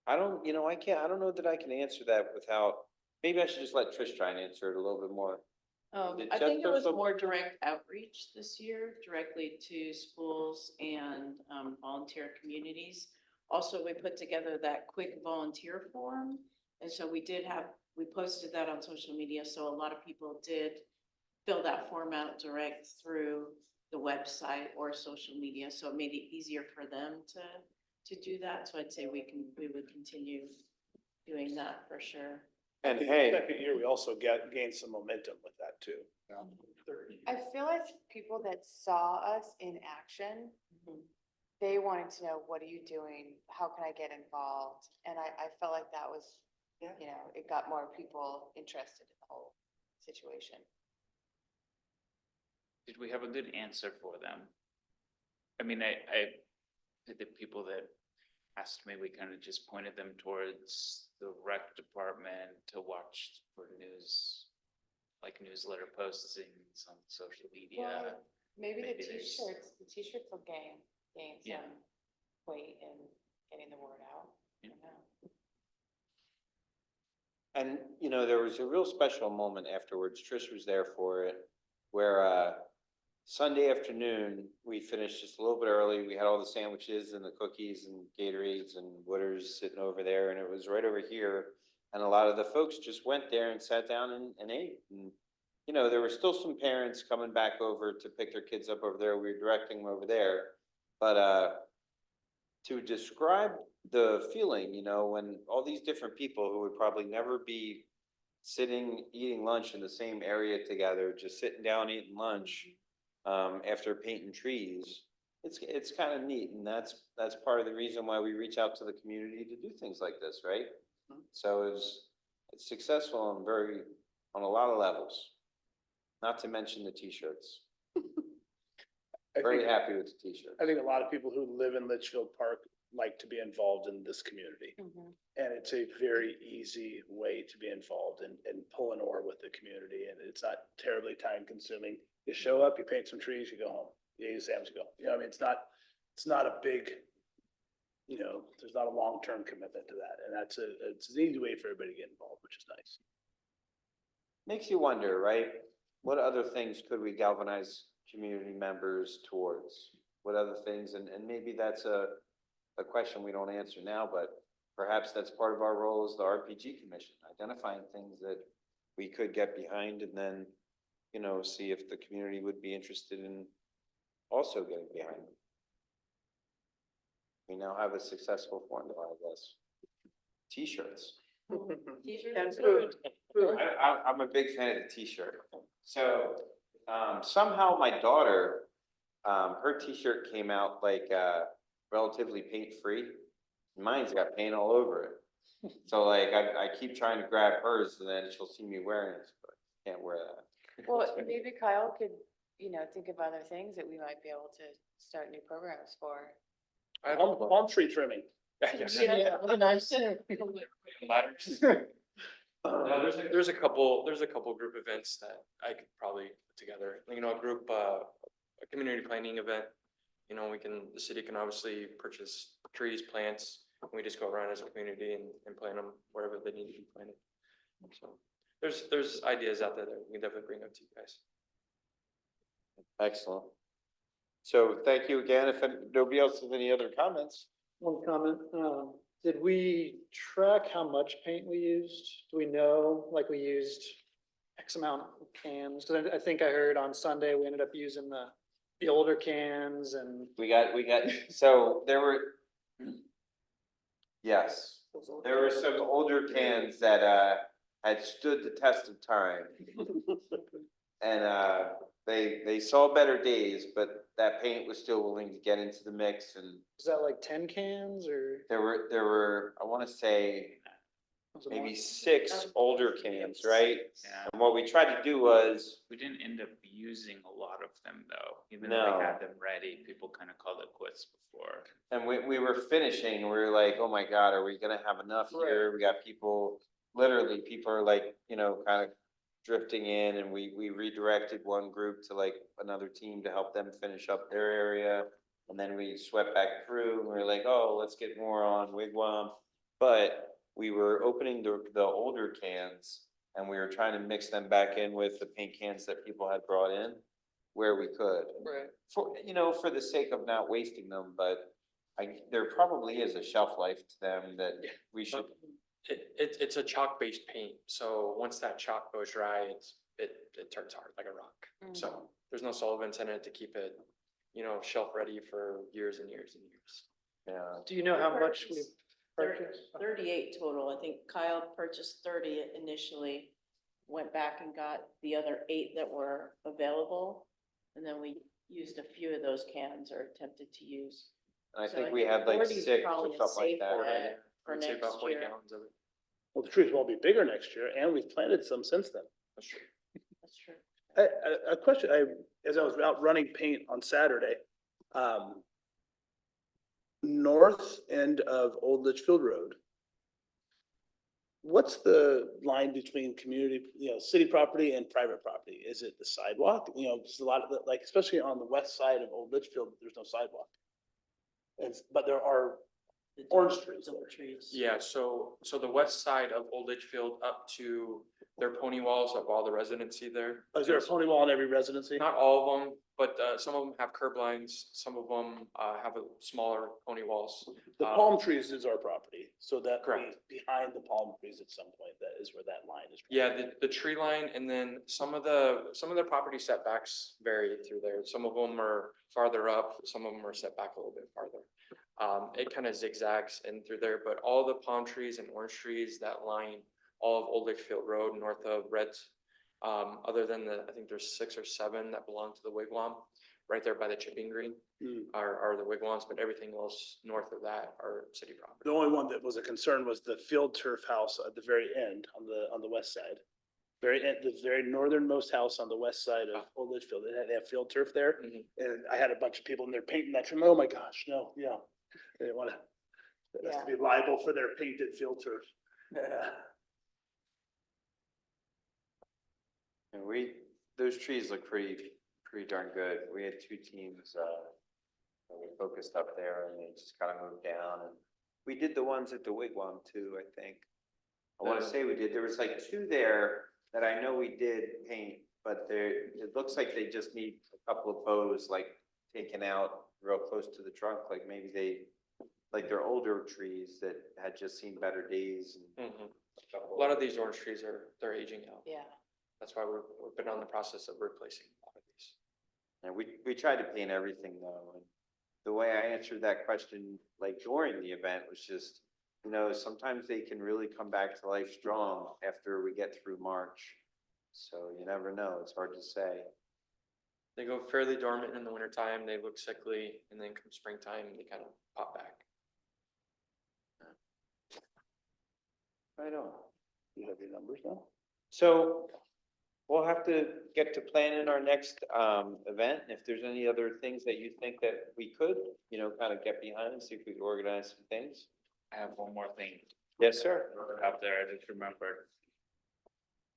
I don't know that I can answer that without, maybe I should just let Trish try and answer it a little bit more. Did I think it Jessica was still- more direct outreach this year, directly to schools and volunteer communities. Also, we put together that quick volunteer form. And so we posted that on social media. So a lot of people did fill that form out direct through the website or social media. So it made it easier for them to do that. So I'd say we would continue doing that for sure. And The hey, second year, we also gained some momentum with that too. I feel like people that saw us in action, Mhm. they wanted to know, what are you doing? How can I get involved? And I felt like that was, it got more people interested in the whole situation. Did we have a good answer for them? I mean, the people that asked me, we kind of just pointed them towards the rec department to watch for news, like newsletter postings on social media. Well, maybe the maybe there's- t-shirts will gain Yeah. some weight in getting the word out. I don't know. and there was a real special moment afterwards. Trish was there for it, where Sunday afternoon, we finished just a little bit early. We had all the sandwiches and the cookies and Gatorades and waters sitting over there, and it was right over here. And a lot of the folks just went there and sat down and ate. And, there were still some parents coming back over to pick their kids up over there. We were directing them over there. But to describe the feeling, when all these different people who would probably never be sitting, eating lunch in the same area together, just sitting down, eating lunch, after painting trees, it's kind of neat. And that's part of the reason why we reach out to the community to do things like this, right? So it's successful on a lot of levels, not to mention the t-shirts. Very happy with the t-shirt. I think a lot of people who live in Litchfield Park like to be involved in this community. And it's a very easy way to be involved and pull an oar with the community. And it's not terribly time consuming. You show up, you paint some trees, you go home. You eat a sandwich, you go. I mean, it's not a big, there's not a long-term commitment to that. And it's an easy way for everybody to get involved, which is nice. Makes you wonder, right? What other things could we galvanize community members towards? What other things? And maybe that's a question we don't answer now, but perhaps that's part of our role as the RPG Commission, identifying things that we could get behind and then, see if the community would be interested in also getting behind them. We now have a successful formula, I guess. T-shirts. T-shirts And are food. I'm a big fan of the T-shirt. So, somehow my daughter, her T-shirt came out like, relatively paint-free. Mine's got paint all over it. So like, I keep trying to grab hers and then she'll see me wearing it, but I can't wear that. Well, maybe Kyle could, think of other things that we might be able to start new programs for. Palm tree trimming. Yeah, nice. Ladders. There's a couple group events that I could probably put together, a community planning event. The city can obviously purchase trees, plants, and we just go around as a community and plant them wherever they need to be planted. So there's ideas out there that we can definitely bring up to you guys. Excellent. So thank you again. If nobody else has any other comments. One comment, did we track how much paint we used? Do we know, like we used X amount of cans? Cause I think I heard on Sunday, we ended up using the older cans and. We got, so there were, yes, there were some older cans that, had stood the test of time. And, they saw better days, but that paint was still willing to get into the mix, and Is that like 10 cans or? there were, I wanna say, was it more? maybe 6 older cans, right? Yeah. And what we tried to do was, We didn't end up using a lot of them though, even though No. we had them ready, people kind of called it quits before. and we were finishing, and we were like, oh my God, are we gonna have enough here? We got people, literally, people are like, kind of drifting in, and we redirected one group to like another team to help them finish up their area. And then we swept back through, and we were like, oh, let's get more on Wigwam. But we were opening the older cans, and we were trying to mix them back in with the paint cans that people had brought in where we could. Right. For the sake of not wasting them, but there probably is a shelf life to them that we should. It's a chalk-based paint, so once that chalk goes dry, it turns hard like a rock. So there's no solvents in it to keep it, shelf ready for years and years and years. Yeah. Do you know how much we Thirty- purchased? 38 total. I think Kyle purchased 30 initially, went back and got the other 8 that were available. And then we used a few of those cans or attempted to use. And I So think I we think had like 40 is 6 or probably a something like safe that. bet for I'd say about next 40 year. gallons of it. Well, the trees will all be bigger next year, and we've planted some since then. That's true. That's true. A question, as I was out running paint on Saturday, north end of Old Litchfield Road, what's the line between community, city property and private property? Is it the sidewalk? There's a lot of, like, especially on the west side of Old Litchfield, there's no sidewalk. But there are The orange double- trees double there. trees. Yeah, so the west side of Old Litchfield up to their pony walls of all the residency there. Is there a pony wall in every residency? Not all of them, but some of them have curb lines, some of them have a smaller pony walls. The palm trees is our property, so that Correct. behind the palm trees at some point, that is where that line is. Yeah, the tree line, and then some of the property setbacks vary through there. Some of them are farther up, some of them are set back a little bit farther. It kind of zigzags in through there, but all the palm trees and orange trees that line all of Old Litchfield Road north of Reds, other than I think there's 6 or 7 that belong to the Wigwam, right there by the chipping green are the Wigwams, but everything else north of that are city property. The only one that was a concern was the field turf house at the very end on the west side. The very northernmost house on the west side of Old Litchfield, they have field turf there. And I had a bunch of people in there painting that trim. Oh my gosh, no, they didn't want to, has to be liable for their painted field turf. Yeah. And those trees look pretty darn good. We had 2 teams, we focused up there, and they just kind of moved down, and we did the ones at the Wigwam too, I think. I want to say we did, there was like 2 there that I know we did paint, but it looks like they just need a couple of bows like taken out real close to the trunk, like maybe they're older trees that had just seen better days. And A lot of these orange trees they're aging out. Yeah. That's why we've been on the process of replacing a lot of these. And we tried to paint everything though, and the way I answered that question, like during the event, was just, you know, sometimes they can really come back to life strong after we get through March. So you never know, it's hard to say. They go fairly dormant in the wintertime, they look sickly, and then come springtime, they kind of pop back. Right on. You have your numbers now? So we'll have to get to planning our next event. If there's any other things that you think that we could, you know, kind of get behind and see if we could organize some things. I have one more thing. Yes, sir. Out there, I just remembered.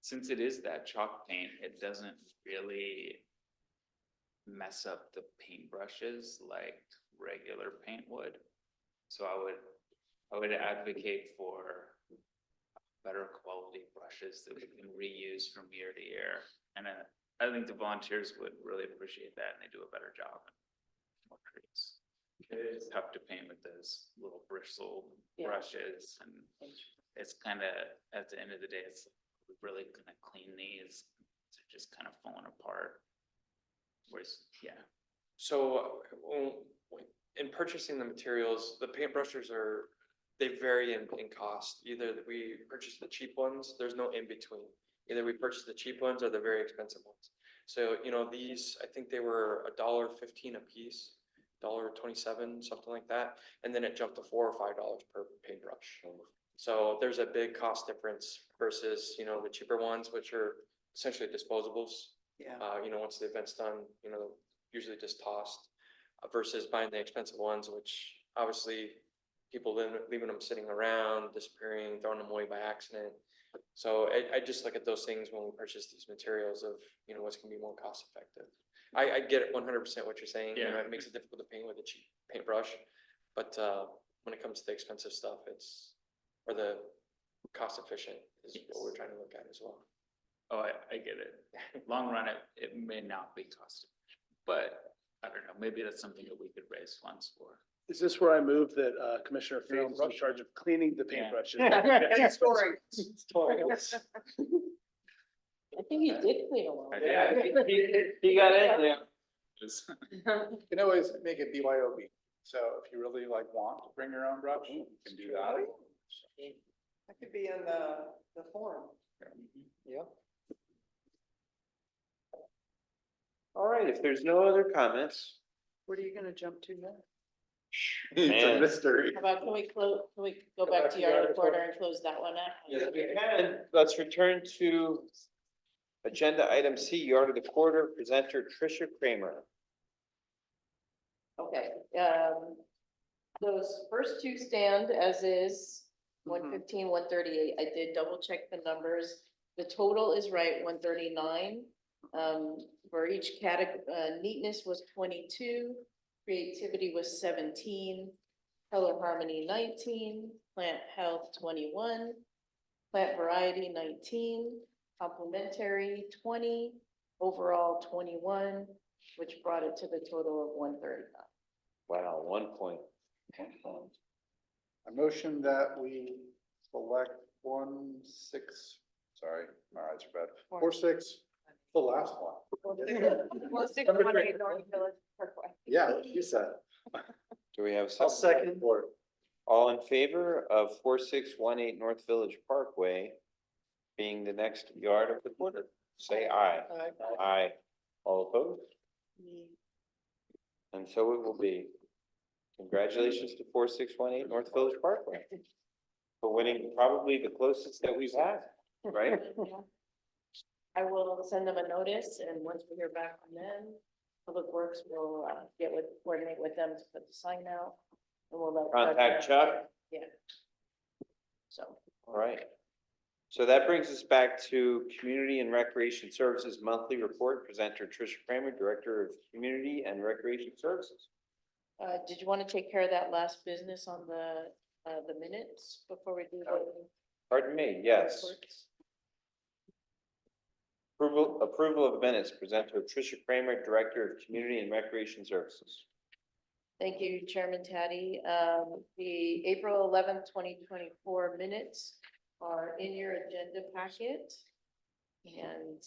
Since it is that chalk paint, it doesn't really mess up the paintbrushes like regular paint would. So I would advocate for better quality brushes that we can reuse from year to year. And I think the volunteers would really appreciate that, and they do a better job. More trees. It's tough to paint with those little bristle Yeah. brushes, and it's kind of, at the end of the day, it's really gonna clean these. They're just kind of falling apart. Whereas, yeah. So in purchasing the materials, the paintbrushes they vary in cost. Either we purchase the cheap ones, there's no in between. Either we purchase the cheap ones or the very expensive ones. So, you know, these, I think they were $1.15 a piece, $1.27, something like that. And then it jumped to $4 or $5 per paintbrush. So there's a big cost difference versus, you know, the cheaper ones, which are essentially disposables. Yeah. You know, once the event's done, you know, usually just tossed, versus buying the expensive ones, which obviously people leaving them sitting around, disappearing, throwing them away by accident. So I just look at those things when we purchase these materials of, you know, what's gonna be more cost effective. I get it 100% what you're saying, you know, Yeah. it makes it difficult to paint with a cheap paintbrush. But when it comes to the expensive stuff, or the cost efficient is what we're trying to look at as well. Oh, I get it. Long run, it may not be cost efficient, but I don't know, maybe that's something that we could raise funds for. Is this where I move that Commissioner Faith is in charge of cleaning the Yeah. paintbrushes? And storing. I think you did clean a while. Yeah, he got in there. You can always make it BYOB. So if you really like want to bring your own brush, you can do that. That could be in the form. Yeah. All right, if there's no other comments. What are you gonna jump to now? It's a Man. mystery. How about, can we go back to yard recorder and close that one out? Yes, we can. Let's return to agenda item C, Yard of the Quarter, presenter Tricia Kramer. Okay, those first two stand as is, 115, 138. I did double check the numbers. The total is right, 139. For each category, neatness was 22, creativity was 17, color harmony 19, plant health 21, plant variety 19, complementary 20, overall 21, which brought it to the total of 139. Wow, 1 point. A motion that we select 4-6, the last one. Well, Number 3. 618 North Village Parkway. Yeah, you said. Do we have a I'll second? second. All in favor of 4618 North Village Parkway being the next Yard of the Quarter? Say aye. Aye. All opposed? And so it will be. Congratulations to 4618 North Village Parkway for winning probably the closest that we've had, right? I will send them a notice, and once we hear back from them, Public Works will coordinate with them to put the sign out. And we'll let Contact Chuck. Yeah. So, All right. So that brings us back to Community and Recreation Services Monthly Report. Presenter Tricia Kramer, Director of Community and Recreation Services. did you want to take care of that last business on the minutes before we do the? Pardon me, yes. reports? Approval of minutes. Presenter Tricia Kramer, Director of Community and Recreation Services. Thank you, Chairman Taddy. The April 11th, 2024 minutes are in your agenda packet. And,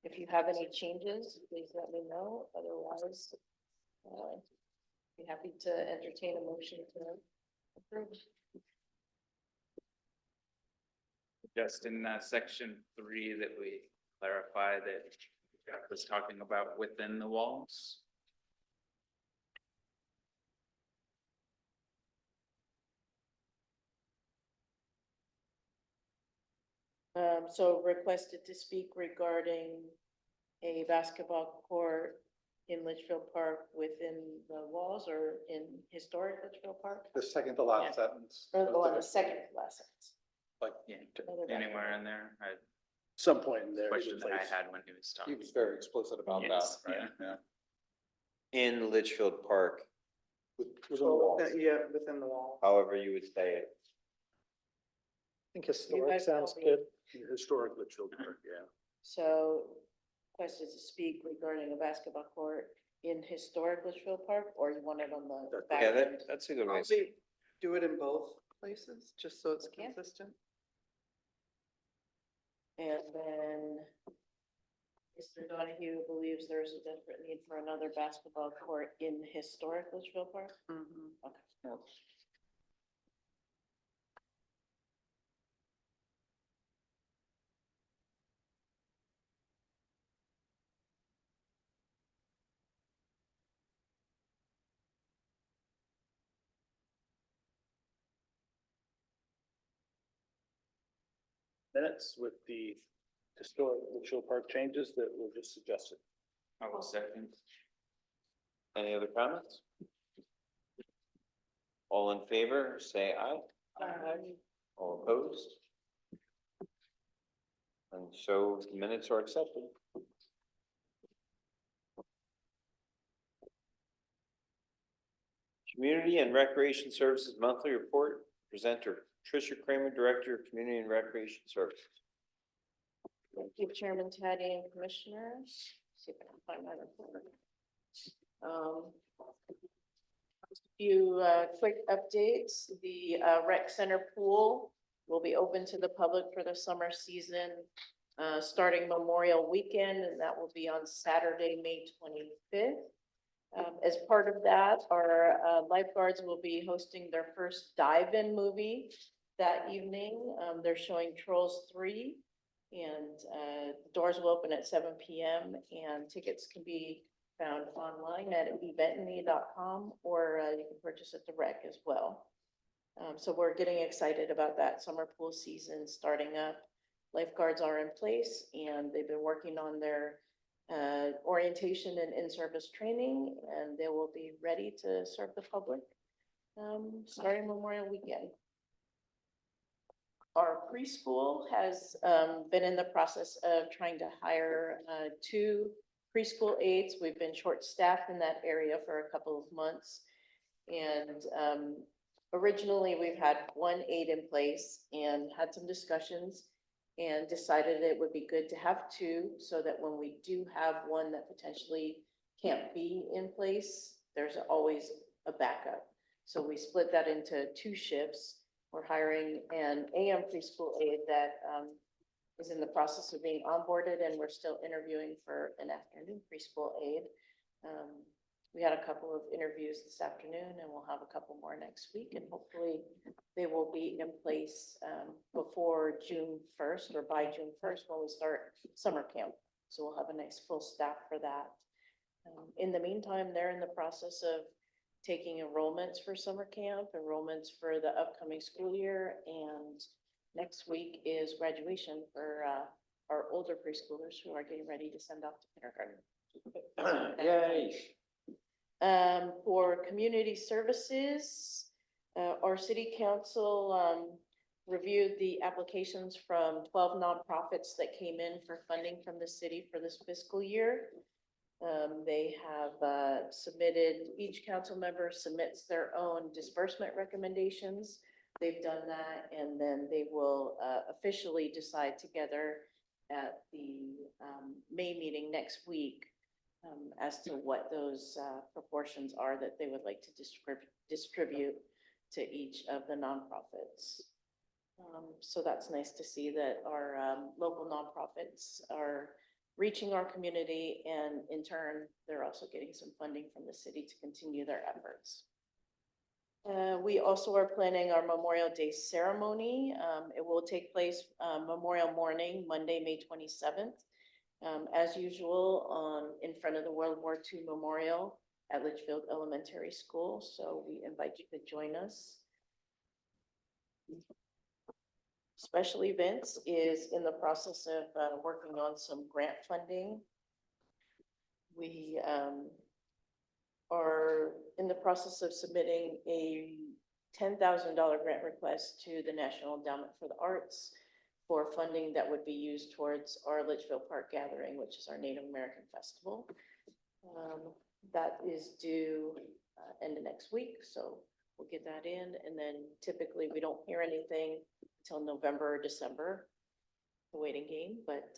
if you have any changes, please let me know. Otherwise, be happy to entertain a motion to approve. Just in section 3 that we clarify that Jeff was talking about within the walls. So requested to speak regarding a basketball court in Litchfield Park within the walls or in historic Litchfield Park? The second to Yeah. last sentence. Or the second to last sentence. Like, Yeah, Another anywhere in there. I Some point in there. question that I had when he was he talking. was very explicit about that, Yes, right? Yeah. In Litchfield Park, Within the walls. Yeah, within the wall. however you would say it. I think historic guys sounds tell me. good. Historic Litchfield Park, yeah. So requested to speak regarding a basketball court in historic Litchfield Park, or you want it on the back Yeah, end? that's a good way. Probably do it in both places, just so it's Okay. consistent. And then Mr. Donahue believes there's a desperate need for another basketball court in historic Litchfield Park. Mhm. Okay. Minutes with the historic Litchfield Park changes that were just suggested. I will second. Any other comments? All in favor, say aye. All opposed? And so the minutes are accepted. Community and Recreation Services Monthly Report, presenter Tricia Kramer, Director of Community and Recreation Services. Thank you, Chairman Taddy and Commissioners. See if I can find my report. Few quick updates. The rec center pool will be open to the public for the summer season, starting Memorial Weekend, and that will be on Saturday, May 25th. As part of that, our lifeguards will be hosting their first dive-in movie that evening. They're showing Trolls 3, and the doors will open at 7 p.m. and tickets can be found online at eventme.com, or you can purchase at the rec as well. So we're getting excited about that summer pool season starting up. Lifeguards are in place and they've been working on their orientation and in-service training, and they will be ready to serve the public starting Memorial Weekend. Our preschool has been in the process of trying to hire 2 preschool aides. We've been short-staffed in that area for a couple of months. And originally, we've had 1 aide in place and had some discussions and decided it would be good to have 2, so that when we do have one that potentially can't be in place, there's always a backup. So we split that into 2 shifts. We're hiring an AM preschool aide that is in the process of being onboarded, and we're still interviewing for an afternoon preschool aide. We had a couple of interviews this afternoon, and we'll have a couple more next week, and hopefully they will be in place before June 1st or by June 1st when we start summer camp. So we'll have a nice full staff for that. In the meantime, they're in the process of taking enrollments for summer camp, enrollments for the upcoming school year, and next week is graduation for our older preschoolers who are getting ready to send off to kindergarten. Yay. For community services, our city council reviewed the applications from 12 nonprofits that came in for funding from the city for this fiscal year. They have submitted, each council member submits their own disbursement recommendations. They've done that, and then they will officially decide together at the May meeting next week as to what those proportions are that they would like to distribute to each of the nonprofits. So that's nice to see that our local nonprofits are reaching our community, and in turn, they're also getting some funding from the city to continue their efforts. We also are planning our Memorial Day ceremony. It will take place Memorial morning, Monday, May 27th. As usual, in front of the World War II Memorial at Litchfield Elementary School. So we invite you to join us. Special Events is in the process of working on some grant funding. We are in the process of submitting a $10,000 grant request to the National Endowment for the Arts for funding that would be used towards our Litchfield Park Gathering, which is our Native American Festival. That is due end of next week, so we'll get that in, and then typically we don't hear anything until November or December, the waiting game, but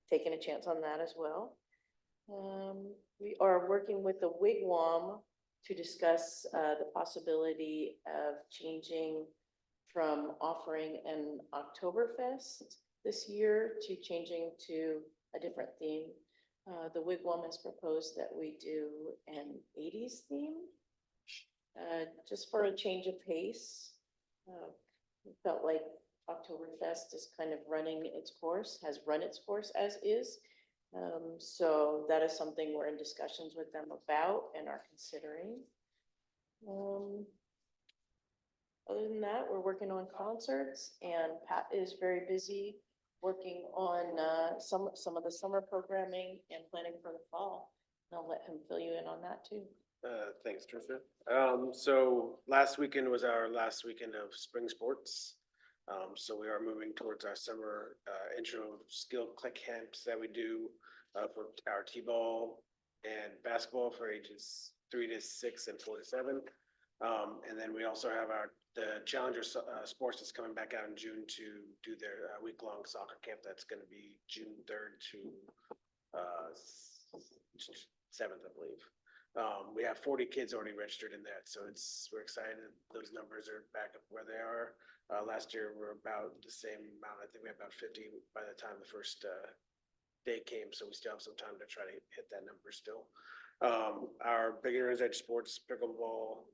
taking a chance on that as well. We are working with the Wigwam to discuss the possibility of changing from offering an Oktoberfest this year to changing to a different theme. The Wigwam has proposed that we do an 80s theme, just for a change of pace. We felt like Oktoberfest is kind of running its course, has run its course as is. So that is something we're in discussions with them about and are considering. Other than that, we're working on concerts, and Pat is very busy working on some of the summer programming and planning for the fall. And I'll let him fill you in on that too. Thanks, Tricia. So last weekend was our last weekend of spring sports. So we are moving towards our summer intro skill click camps that we do for our t-ball and basketball for ages 3 to 6 and 4 to 7. And then we also have the Challenger Sports is coming back out in June to do their week-long soccer camp. That's going to be June 3rd to 7th, I believe. We have 40 kids already registered in that, so we're excited. Those numbers are back up where they are. Last year, we're about the same amount. I think we had about 50 by the time the first day came, so we still have some time to try to hit that number still. Our beginners edge sports pickleball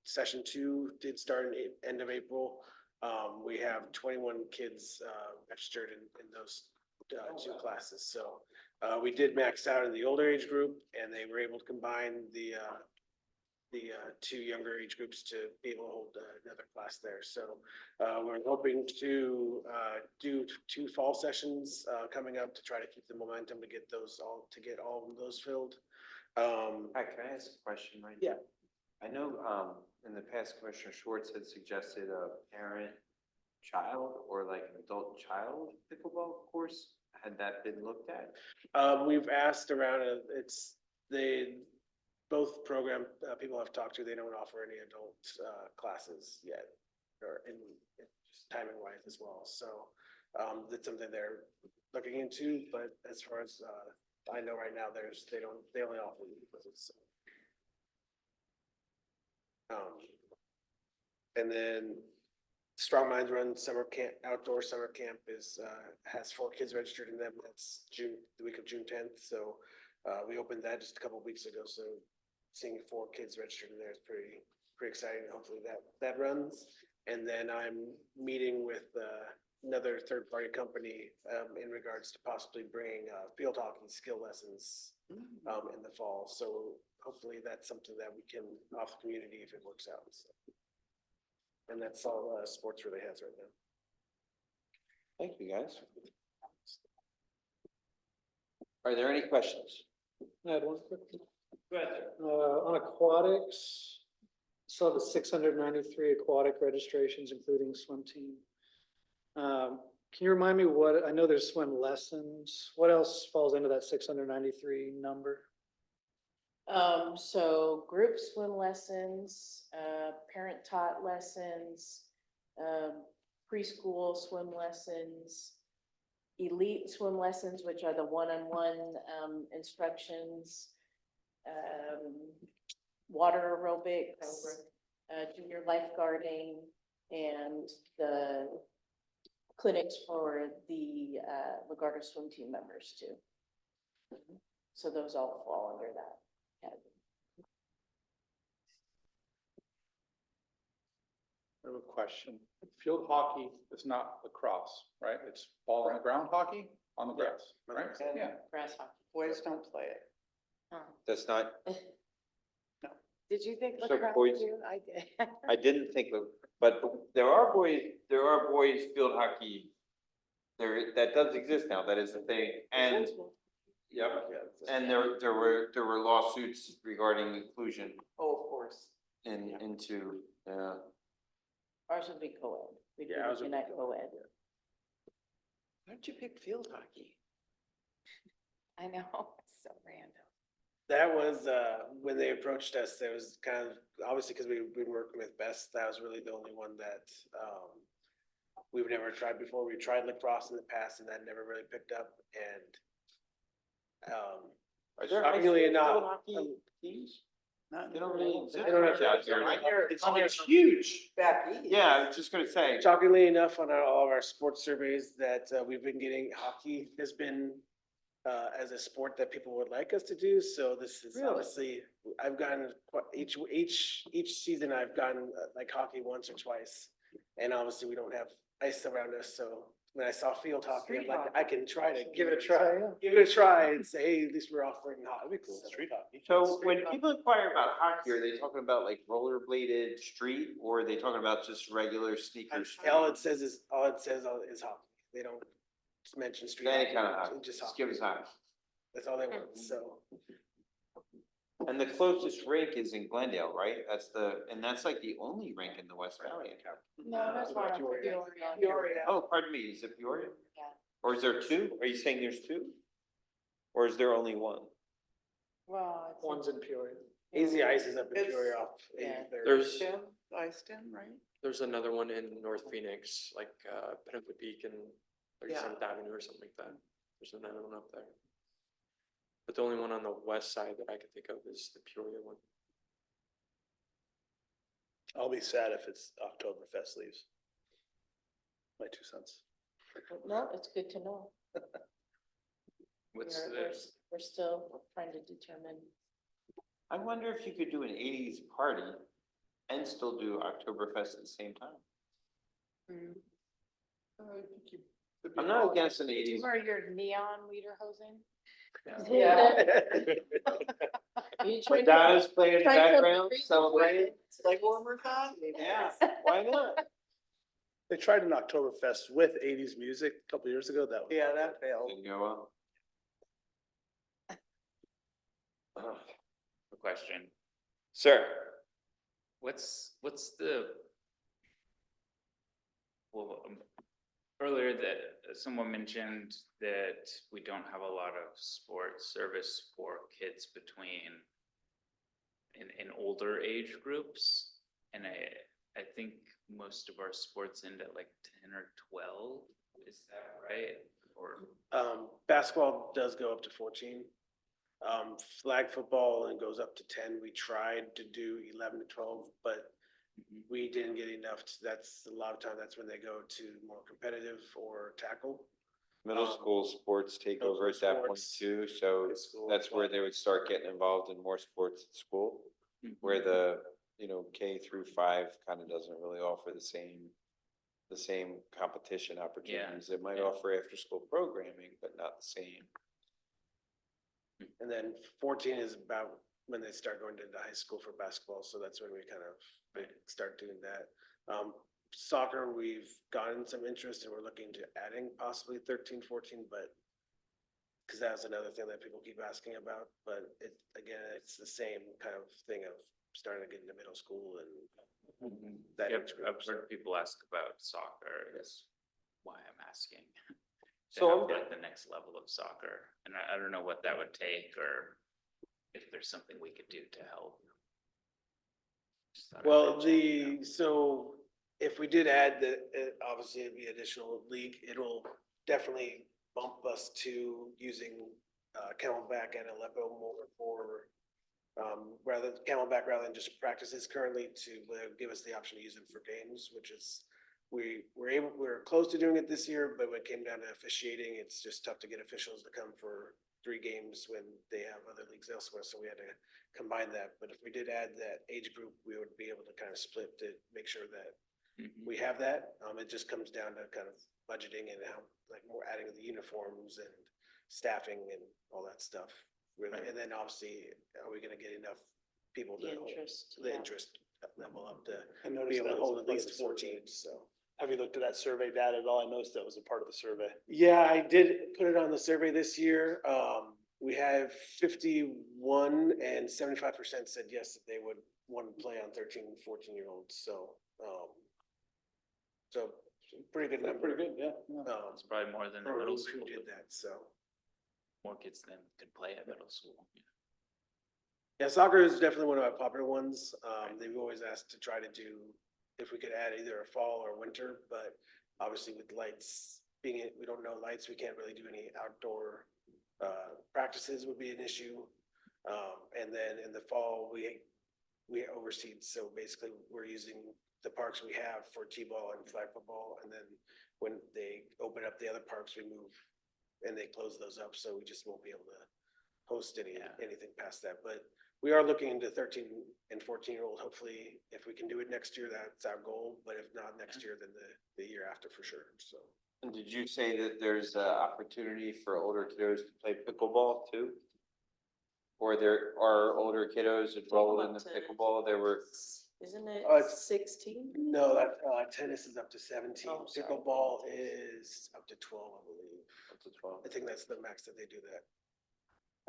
session 2 did start in end of April. We have 21 kids registered in those 2 classes. So we did max out in the older age group, and they were able to combine the 2 younger age groups to be able to hold another class there. So we're hoping to do 2 fall sessions coming up to try to keep the momentum to get all of those filled. Hi, can I ask a question right now? Yeah. I know, in the past, Commissioner Schwartz had suggested a parent-child or like an adult-child pickleball course. Had that been looked at? We've asked around, both program people I've talked to, they don't offer any adult classes yet, or just timing wise as well. So that's something they're looking into, but as far as I know right now, they only offer youth classes. And then Strong Minds Run summer camp, outdoor summer camp has 4 kids registered in them. That's the week of June 10th. So we opened that just a couple of weeks ago. So seeing 4 kids registered in there is pretty exciting. Hopefully that runs. And then I'm meeting with another third-party company in regards to possibly bringing field hockey skill lessons in the fall. So hopefully that's something that we can offer the community if it works out. So. And that's all sports really has right now. Thank you, guys. Are there any questions? I had one quick. Go ahead, sir. On aquatics, saw the 693 aquatic registrations, including swim team. Can you remind me I know there's swim lessons. What else falls into that 693 number? So group swim lessons, parent taught lessons, preschool swim lessons, elite swim lessons, which are the one-on-one instructions, water aerobics, junior lifeguarding, and the clinics for the Legarda swim team members too. So those all fall under that category. I have a question. Field hockey is not lacrosse, right? It's ball on the ground hockey on the grass, right? And Yeah. Grass hockey. boys don't play it. That's not, Did you think So lacrosse boys- too? I did. I didn't think of, but there are boys field hockey. That does exist now, that is a thing, and, yep, and there were lawsuits regarding inclusion Oh, of course. into, Ours would be co-ed. We'd Yeah, ours be would unite be co-ed. Why'd you pick field hockey? I know, it's so random. That was, when they approached us, there was kind of, obviously, because we've been working with Best, that was really the only one that, we've never tried before. We tried lacrosse in the past and that never really picked up and, Are there shockingly enough. hockey teams? Not They don't really They don't have- exist out here. It's huge. back east. Yeah, I was just gonna say, Shockingly enough, on all of our sports surveys that we've been getting, hockey has been as a sport that people would like us to do. So this is Really? honestly, I've gotten each season I've gotten like hockey once or twice. And obviously we don't have ice around us. So when I saw field hockey, I'm Street like, hockey. I can try to Give it a try, yeah. Give it a try and say, hey, at least we're offering hockey. That'd be cool. Street hockey. so when people inquire about hockey, are they talking about like rollerbladed street, or are they talking about just regular sneakers? All it says is hockey. They don't mention street. Any hockey, kind of hockey, Just just hockey. give us hockey. That's all they want, so. And the closest rink is in Glendale, right? That's like the only rink in the West Valley. No, there's one. in Peoria. Peoria. Oh, pardon me, is it Peoria? Yeah. Or is there two? Are you saying there's two? Or is there only one? Well, it's. One's in Peoria. Easy Ice is up in It's- Peoria off Yeah. 83rd. Iced in, right? There's another one in North Phoenix, like, Pinnacle Peak and 37th Avenue or something like that. There's another one up there. But the only one on the west side that I could think of is the Peoria one. I'll be sad if it's Oktoberfest leaves. My 2 cents. No, it's good to know. What's We're still trying to determine. I wonder if you could do an eighties party and still do Oktoberfest at the same time. Mm. I'm not against an Did you eighties. wear your neon lederhosen? Yeah. You try to- Madonna's playing in the try to background, breathe. celebrating. Like warmers on? Yeah, why not? They tried an Oktoberfest with 80s music a couple years ago. That was. Yeah, that failed. Didn't go well. a question? Sir, What's the? Well, earlier that someone mentioned that we don't have a lot of sports service for kids between in older age groups. And I think most of our sports end at like 10 or 12. Is that right? Or, Basketball does go up to 14. Flag football and goes up to 10. We tried to do 11 to 12, but we didn't get enough. That's a lot of time. That's when they go to more competitive or tackle. middle school sports take middle over at school that point sports, too, so high school, that's where they would start getting involved in more sports at school. Where the, K through 5 kind of doesn't really offer the same competition opportunities. It might yeah. offer after-school programming, but not the same. And then 14 is about when they start going into high school for basketball. So that's when we kind of start doing that. Soccer, we've gotten some interest and we're looking to adding possibly 13, 14, but because that's another thing that people keep asking about. But it's the same kind of thing of starting to get into middle school and that Yep, age group. I've heard people ask about soccer, is why I'm asking. So To I'm- have like the next level of soccer, and I don't know what that would take, or if there's something we could do to help. Just thought I'd Well, mention it, so if we did add obviously it'd be additional league, it'll definitely bump us to using Camelback and Aleppo more for Camelback rather than just practices currently to give us the option to use them for games, which is, we're close to doing it this year, but when it came down to officiating, it's just tough to get officials to come for 3 games when they have other leagues elsewhere, so we had to combine that. But if we did add that age group, we would be able to kind of split to make sure that we have that. It just comes down to kind of budgeting and how, like, more adding the uniforms and staffing and all that stuff. Really, and then obviously, are we gonna get enough people to The hold interest, the yeah. interest level up to I be noticed able that to was hold a at part of least the 4 survey. teams, so. Have you looked at that survey data at all? I noticed that was a part of the survey. Yeah, I did put it on the survey this year. We have 51 and 75% said yes, that they would want to play on 13 and 14-year-olds, so, so pretty good number. Pretty good, yeah. It's probably more than the For middle who school, did that, so. more kids than could play at middle school. Yeah, soccer is definitely one of our popular ones. They've always asked to try to do, if we could add either a fall or winter, but obviously with lights being, we don't know lights, we can't really do any outdoor practices would be an issue. And then in the fall, we overseed, so basically we're using the parks we have for T-ball and flag football, and then when they open up the other parks, we move and they close those up, so we just won't be able to host anything past that. But we are looking into 13 and 14-year-old. Hopefully, if we can do it next year, that's our goal. But if not next year, then the year after for sure. So. And did you say that there's an opportunity for older kiddos to play pickleball too? Or there are older kiddos enrolled in the pickleball? There were. Isn't it It's 16? No, that tennis is up to 17. Oh, sorry. Pickleball is up to 12, I believe. Up to 12. I think that's the max that they do that.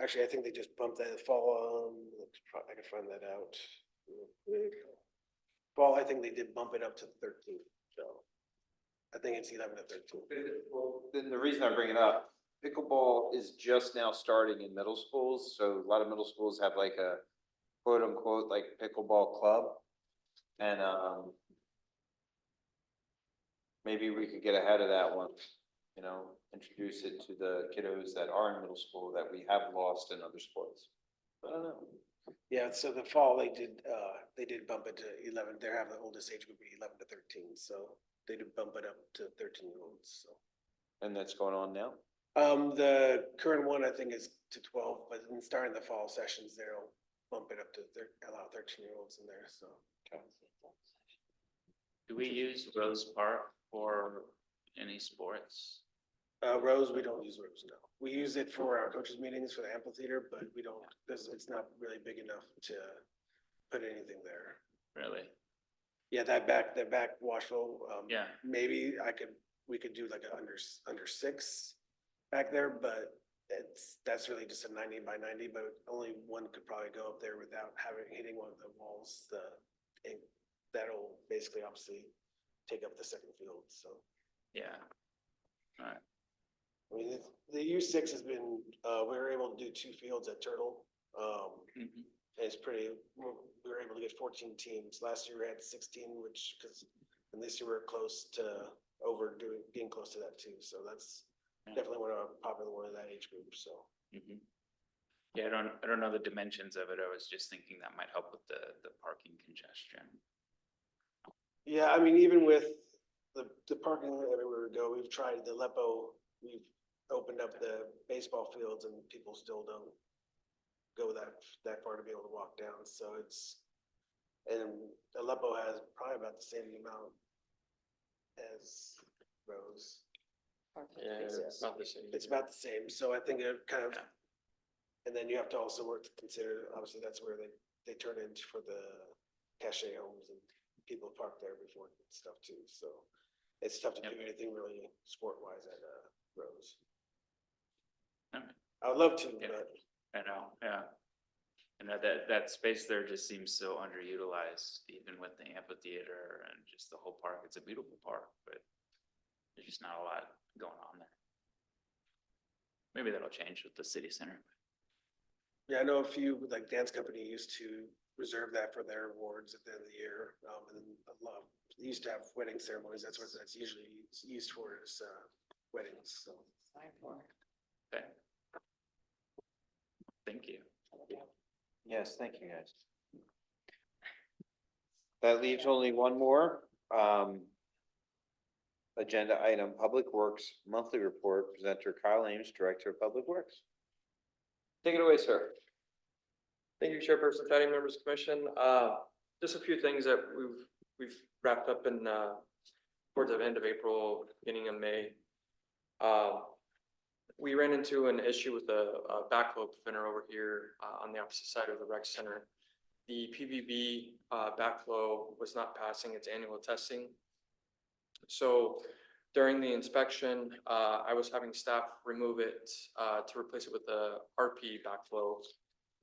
Actually, I think they just bumped that fall. I can find that out. real quick. Fall, I think they did bump it up to 13. So I think it's 11 to 13. Well, then the reason I bring it up, pickleball is just now starting in middle schools, so a lot of middle schools have like a quote unquote like pickleball club. And maybe we could get ahead of that one, you know, introduce it to the kiddos that are in middle school that we have lost in other sports. I don't know. Yeah, so the fall, they did bump it to 11. They have the oldest age group be 11 to 13, so they did bump it up to 13-year-olds, so. And that's going on now? The current one, I think, is to 12, but in starting the fall sessions, they'll bump it up to allow 13-year-olds in there, so. Do we use Rose Park for any sports? Rose, we don't use Rose, no. We use it for our coaches meetings for the amphitheater, but we don't, because it's not really big enough to put anything there. Really? Yeah, that back Washville, Yeah. maybe we could do like a under 6 back there, but that's really just a 90 by 90, but only one could probably go up there without hitting one of the walls. That'll basically obviously take up the second field, so. Yeah. All right. I mean, the U6 has been, we were able to do 2 fields at Turtle. Mhm. It's pretty, we were able to get 14 teams. Last year we had 16, and this year we're close to being close to that too. So that's definitely one of our popular one of that age group, so. Mhm. Yeah, I don't know the dimensions of it. I was just thinking that might help with the parking congestion. Yeah, I mean, even with the parking everywhere we go, we've tried the Aleppo, we've opened up the baseball fields and people still don't go that far to be able to walk down, so and Aleppo has probably about the same amount as Rose. Yeah, it's not the same. It's about the same, so I think it kind of, Yeah. and then you have to also work to consider, obviously, that's where they turn into for the cachet homes and people park there before and stuff too, so it's tough to do anything really sport-wise at Rose. Alright. I would love to, Yeah. but I know, yeah. And that space there just seems so underutilized, even with the amphitheater and just the whole park. It's a beautiful park, but there's just not a lot going on there. Maybe that'll change with the city center. yeah, I know a few, like dance company used to reserve that for their awards at the end of the year. And a lot, they used to have wedding ceremonies. That's what that's usually used for is weddings, so. Okay. Thank you. Yes, thank you, guys. That leaves only one more, agenda item, Public Works Monthly Report, presenter Kyle Ames, Director of Public Works. Take it away, sir. Thank you, Chairperson, Fatty, members of the commission. Just a few things that we've wrapped up in, towards the end of April, beginning of May. We ran into an issue with a backflow preventer over here, on the opposite side of the rec center. The PVB, backflow was not passing its annual testing. So during the inspection, I was having staff remove it, to replace it with the RP backflow.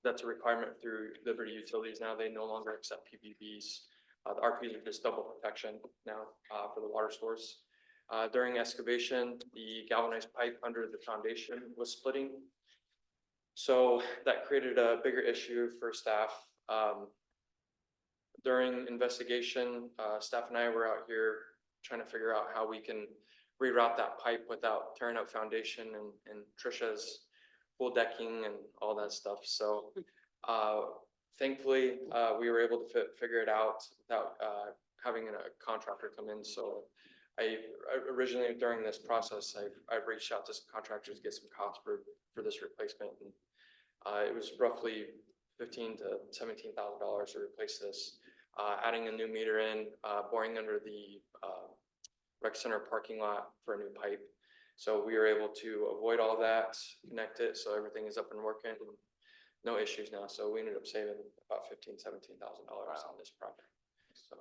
That's a requirement through Liberty Utilities. Now they no longer accept PVBs. The RPs are just double protection now, for the water source. During excavation, the galvanized pipe under the foundation was splitting. So that created a bigger issue for staff. During investigation, staff and I were out here trying to figure out how we can reroute that pipe without tearing up foundation and Trisha's full decking and all that stuff. So thankfully, we were able to figure it out without having a contractor come in. So I originally, during this process, I've reached out to some contractors to get some costs for this replacement. And it was roughly $15,000 to $17,000 to replace this. Adding a new meter in, boring under the rec center parking lot for a new pipe. So we were able to avoid all that, connect it, so everything is up and working, and no issues now. So we ended up saving about $15,000, $17,000 on this project. So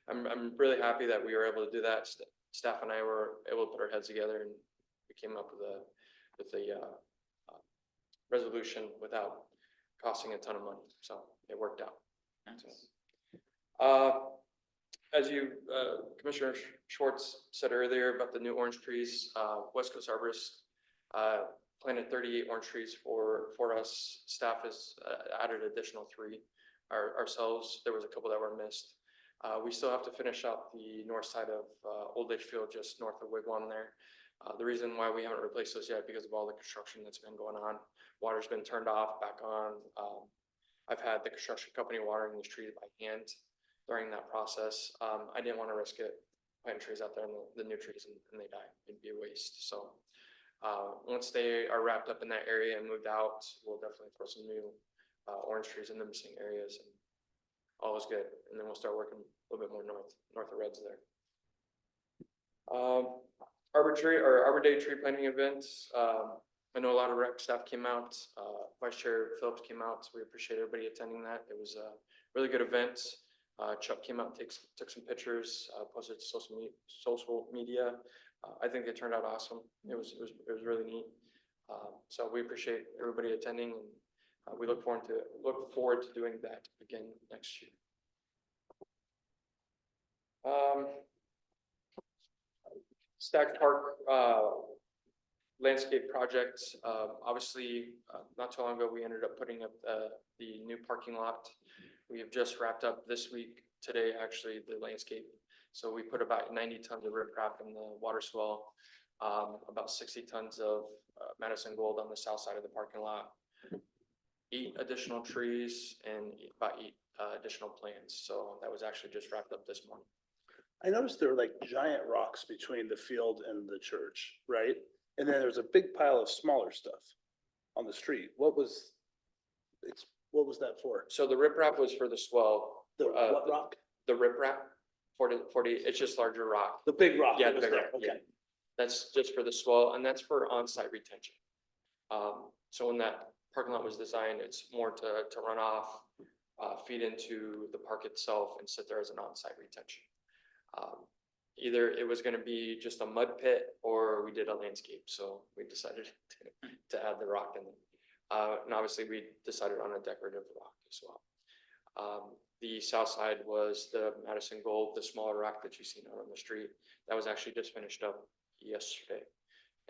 I'm really happy that we were able to do that. Staff and I were able to put our heads together, and we came up with a resolution without costing a ton of money. So it worked out. So, as you, Commissioner Schwartz said earlier about the new orange trees, West Coast Arborists planted 38 orange trees for us. Staff has added additional 3 ourselves. There was a couple that were missed. We still have to finish out the north side of Old Litchfield, just north of Wigwam there. The reason why we haven't replaced those yet because of all the construction that's been going on. Water's been turned off, back on. I've had the construction company watering these trees by hand during that process. I didn't want to risk it, planting trees out there and the new trees and they die. It'd be a waste. So once they are wrapped up in that area and moved out, we'll definitely throw some new orange trees in the missing areas, and all is good. And then we'll start working a little bit more north of Reds there. Arbor Day tree planting events. I know a lot of rec staff came out. Vice Chair Phillips came out, so we appreciate everybody attending that. It was a really good event. Chuck came out and took some pictures, posted to social media. I think it turned out awesome. It was really neat. So we appreciate everybody attending, and we look forward to doing that again next year. Stack Park landscape projects. Obviously, not too long ago, we ended up putting up the new parking lot. We have just wrapped up this week, today actually, the landscape. So we put about 90 tons of riprap in the water swell, about 60 tons of Madison Gold on the south side of the parking lot, 8 additional trees, and about 8 additional plants. So that was actually just wrapped up this morning. I noticed there were like giant rocks between the field and the church, right? And then there's a big pile of smaller stuff on the street. What was that for? So the riprap was for the swell. The what rock? The riprap, 40, it's just larger rock. The big rock. Yeah, that was the big there. rock, Okay. yeah. That's just for the swell, and that's for on-site retention. So when that parking lot was designed, it's more to run off, feed into the park itself and sit there as an on-site retention. Either it was gonna be just a mud pit or we did a landscape, so we decided to add the rock in there. And obviously we decided on a decorative rock as well. The south side was the Madison Gold, the smaller rock that you seen out on the street. That was actually just finished up yesterday.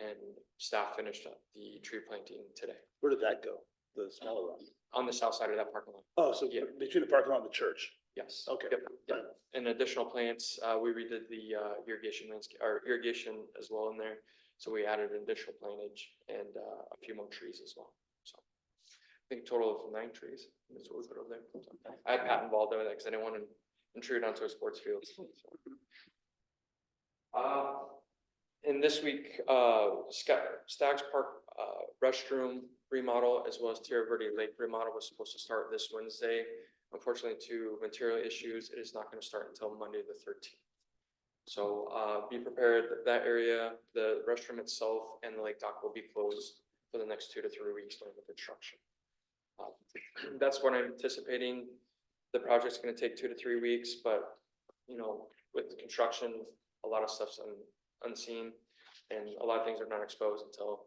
And staff finished up the tree planting today. Where did that go? The smaller rock? On the south side of that parking lot. Oh, so Yeah. between the parking lot and the church? Yes. Okay. Yep. And additional plants, we redid the irrigation landscape, or irrigation as well in there. So we added additional plantage and a few more trees as well. So think a total of 9 trees. That's what we put over there. I had Pat involved in that because I didn't want to intrude onto a sports field. So. And this week, Staggs Park restroom remodel as well as Tierra Verde Lake remodel was supposed to start this Wednesday. Unfortunately, due to material issues, it is not going to start until Monday the 13th. So be prepared. That area, the restroom itself and the lake dock will be closed for the next 2 to 3 weeks during the construction. That's what I'm anticipating. The project's going to take 2 to 3 weeks, but you know, with the construction, a lot of stuff's unseen and a lot of things are not exposed until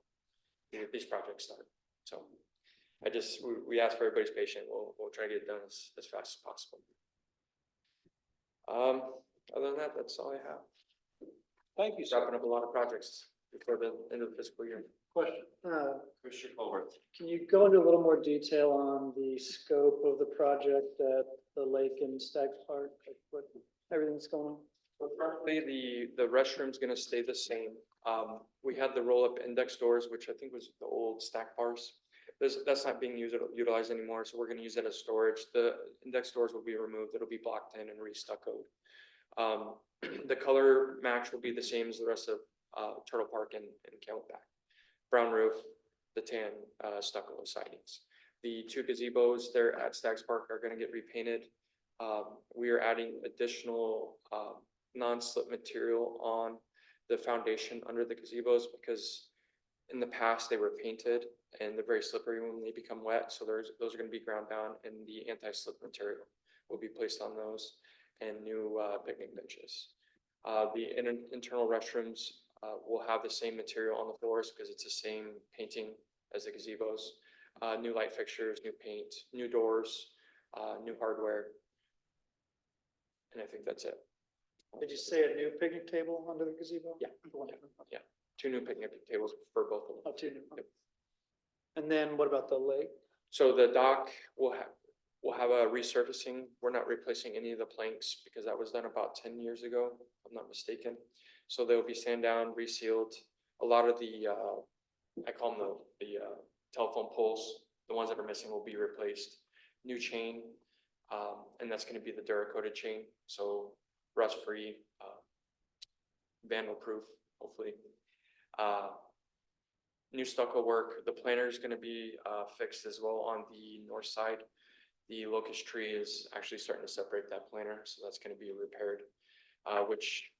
these projects start. So we ask for everybody's patience. We'll try to get it done as fast as possible. Other than that, that's all I have. Thank you, sir. Wrapping up a lot of projects before the end of the fiscal year. Question. Commissioner Colbert. Can you go into a little more detail on the scope of the project at the lake in Staggs Park? Like what, everything's going on? Well, currently, the restroom's gonna stay the same. We had the roll-up index doors, which I think was the old stack bars. That's not being utilized anymore, so we're gonna use that as storage. The index doors will be removed. It'll be blocked in and re-stuccoed. The color match will be the same as the rest of Turtle Park and Camelback. Brown roof, the tan stucco sidings. The 2 gazebos there at Staggs Park are gonna get repainted. We are adding additional non-slip material on the foundation under the gazebos because in the past they were painted and they're very slippery when they become wet. So those are going to be ground down and the anti-slip material will be placed on those and new picnic benches. The internal restrooms will have the same material on the floors because it's the same painting as the gazebos. New light fixtures, new paint, new doors, new hardware. And I think that's it. Did you say a new picnic table under the gazebo? Yeah. Yeah. 2 new picnic tables for both of them. Oh, 2 new. Yep. And then what about the lake? So the dock will have a resurfacing. We're not replacing any of the planks because that was done about 10 years ago, if I'm not mistaken. So they'll be sand down, resealed. A lot of the, I call them the telephone poles, the ones that are missing will be replaced. New chain, and that's gonna be the Duracoated chain. So rust-free, vandal-proof, hopefully. New stucco work. The planter is going to be fixed as well on the north side. The locust tree is actually starting to separate that planter, so that's going to be repaired. Which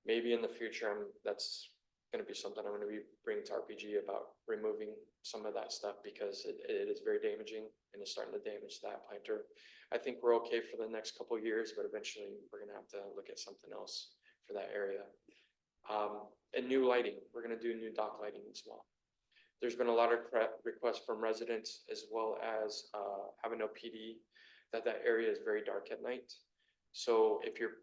maybe in the future, that's going to be something I'm going to be bringing to RPG about removing some of that stuff because it is very damaging and it's starting to damage that planter. I think we're okay for the next couple of years, but eventually we're going to have to look at something else for that area. And new lighting. We're going to do new dock lighting as well. There's been a lot of requests from residents as well as having no PD that area is very dark at night. So if you're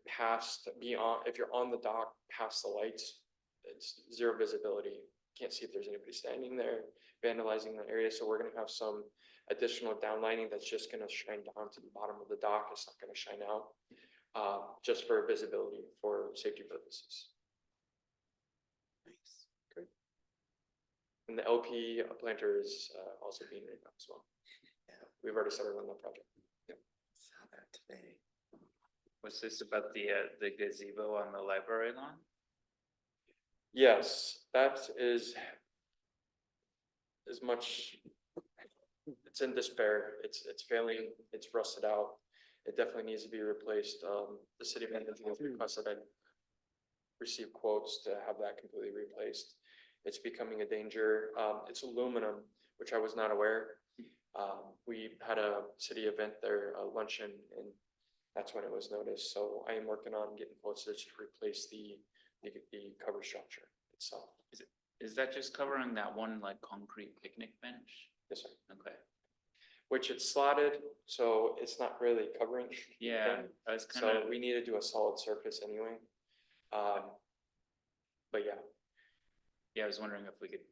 if you're on the dock past the lights, it's zero visibility. Can't see if there's anybody standing there vandalizing the area. So we're going to have some additional downlighting that's just going to shine down to the bottom of the dock. It's not going to shine out just for visibility for safety purposes. Nice. Great. And the LP planter is also being removed as well. Yeah, we've already started on that project. Yep. Saw that today. Was this about the gazebo on the library lawn? Yes, that is as much. It's in despair. It's failing. It's rusted out. It definitely needs to be replaced. The city manager requested I receive quotes to have that completely replaced. It's becoming a danger. It's aluminum, which I was not aware. We had a city event there, a luncheon, and that's when it was noticed. So I am working on getting quotes to replace the cover structure itself. Is that just covering that one like concrete picnic bench? Yes, sir. Okay. Which it's slotted, so it's not really covering. Yeah, anything. I was kind So of, we need to do a solid surface anyway. But yeah. yeah, I was wondering if we could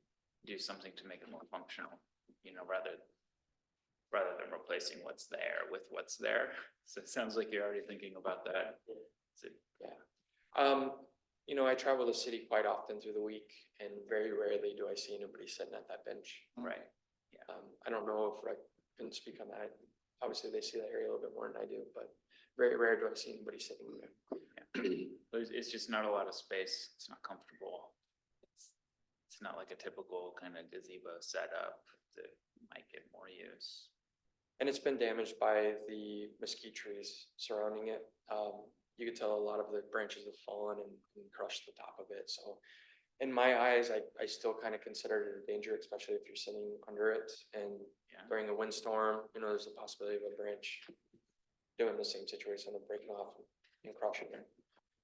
do something to make it more functional, you know, rather than replacing what's there with what's there. So it sounds like you're already thinking about that. So, Yeah. You know, I travel the city quite often through the week and very rarely do I see anybody sitting at that bench. right. I don't know if couldn't speak on that. Obviously, they see that area a little bit more than I do, but very rare do I see anybody sitting there. It's just not a lot of space. It's not comfortable. It's not like a typical kind of gazebo setup that might get more use. And it's been damaged by the mesquite trees surrounding it. You could tell a lot of the branches have fallen and crushed the top of it. So in my eyes, I still kind of consider it a danger, especially if you're sitting under it. And Yeah. during a windstorm, there's a possibility of a branch doing the same situation of breaking off and crushing it.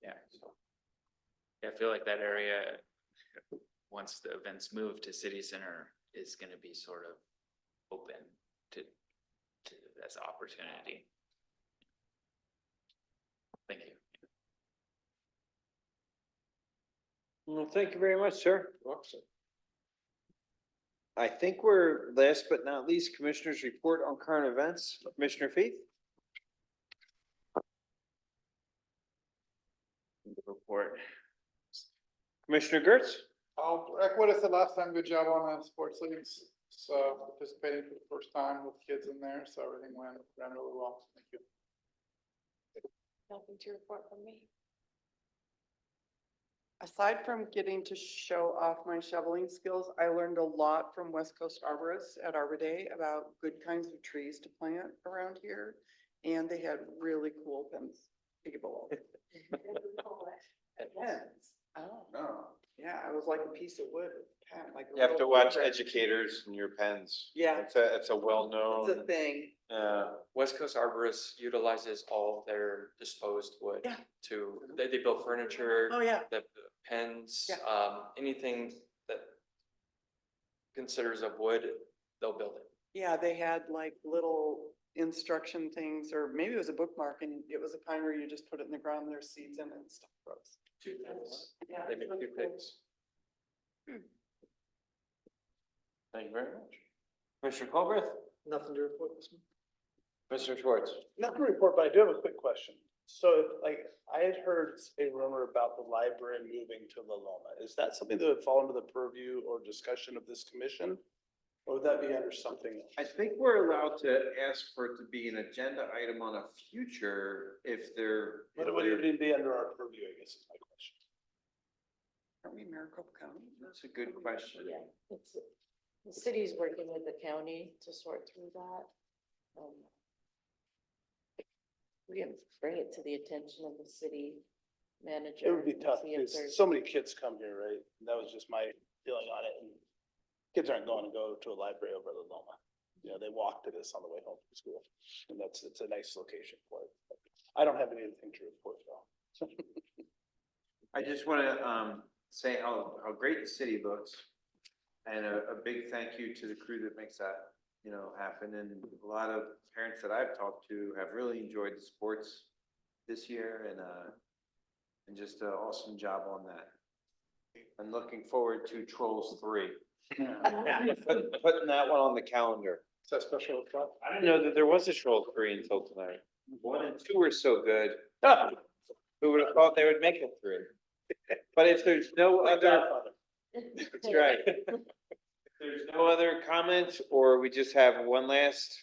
Yeah. So, I feel like that area, once the events move to city center, is gonna be sort of open to this opportunity. Thank you. Well, thank you very much, sir. I think we're last but not least, Commissioners report on current events. Commissioner Fee? Report. Commissioner Gertz? I'll echo what I said last time, good job on the sports leagues, so participating for the first time with kids in there, so everything ran really well, thank you. Nothing to report from me. Aside from getting to show off my shoveling skills, I learned a lot from West Coast Arborists at Arbor Day about good kinds of trees to plant around here. And they had really cool pens. Pens. Oh, No. yeah, it was like a piece of wood with a pen, like. a You have to real watch woodwork. educators and your pens. Yeah. It's a It's a well-known, thing. West Coast Arborists utilizes all of their disposed wood Yeah. to, they build furniture, Oh, yeah. the pens, Yeah. anything that considers of wood, they'll build it. Yeah, they had like little instruction things, or maybe it was a bookmark, and it was a kind where you just put it in the ground, there's seeds in it and stuff grows. Yeah. They make two picks. Thank you very much. Commissioner Colbert? Nothing to report this month. Mr. Schwartz? Nothing to report, but I do have a quick question. So like, I had heard a rumor about the library moving to La Loma. Is that something that would fall under the purview or discussion of this commission? Or would that be under something else? I think we're allowed to ask for it to be an agenda item on a future if they're. But it would be under our purview, I guess is my question. Aren't we Maricopa County? That's a good question. Yeah, it's, the city's working with the county to sort through that. We can bring it to the attention of the city manager. It would be and tough see if because there's- so many kids come here, right? That was just my feeling on it. And kids aren't going to go to a library over at La Loma. They walk to this on the way home from school. And it's a nice location for it. I don't have anything to report though. I just want to say how great the city looks. And a big thank you to the crew that makes that, happen. And a lot of parents that I've talked to have really enjoyed the sports this year and just an awesome job on that. I'm looking forward to Trolls 3. Putting that one on the calendar. Is that special request? I didn't know that there was a Trolls 3 until tonight. 1 and 2 were so good. Who would have thought they would make it 3? But if there's no other, that's right. If there's no other comments, or we just have one last.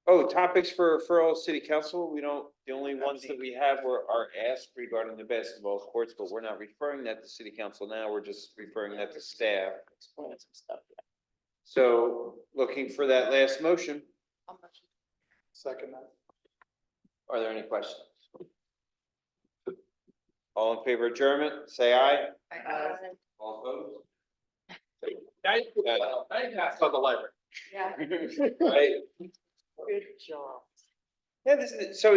Oh, topics for referral city council. The only ones that we have are asked regarding the basketball courts, but we're not referring that to city council now. We're just referring that to staff. Explain some stuff. So looking for that last motion. Second that. Are there any questions? All in favor of adjournment, say aye. All opposed? That's not the library. Yeah. Right. Good job. Yeah, so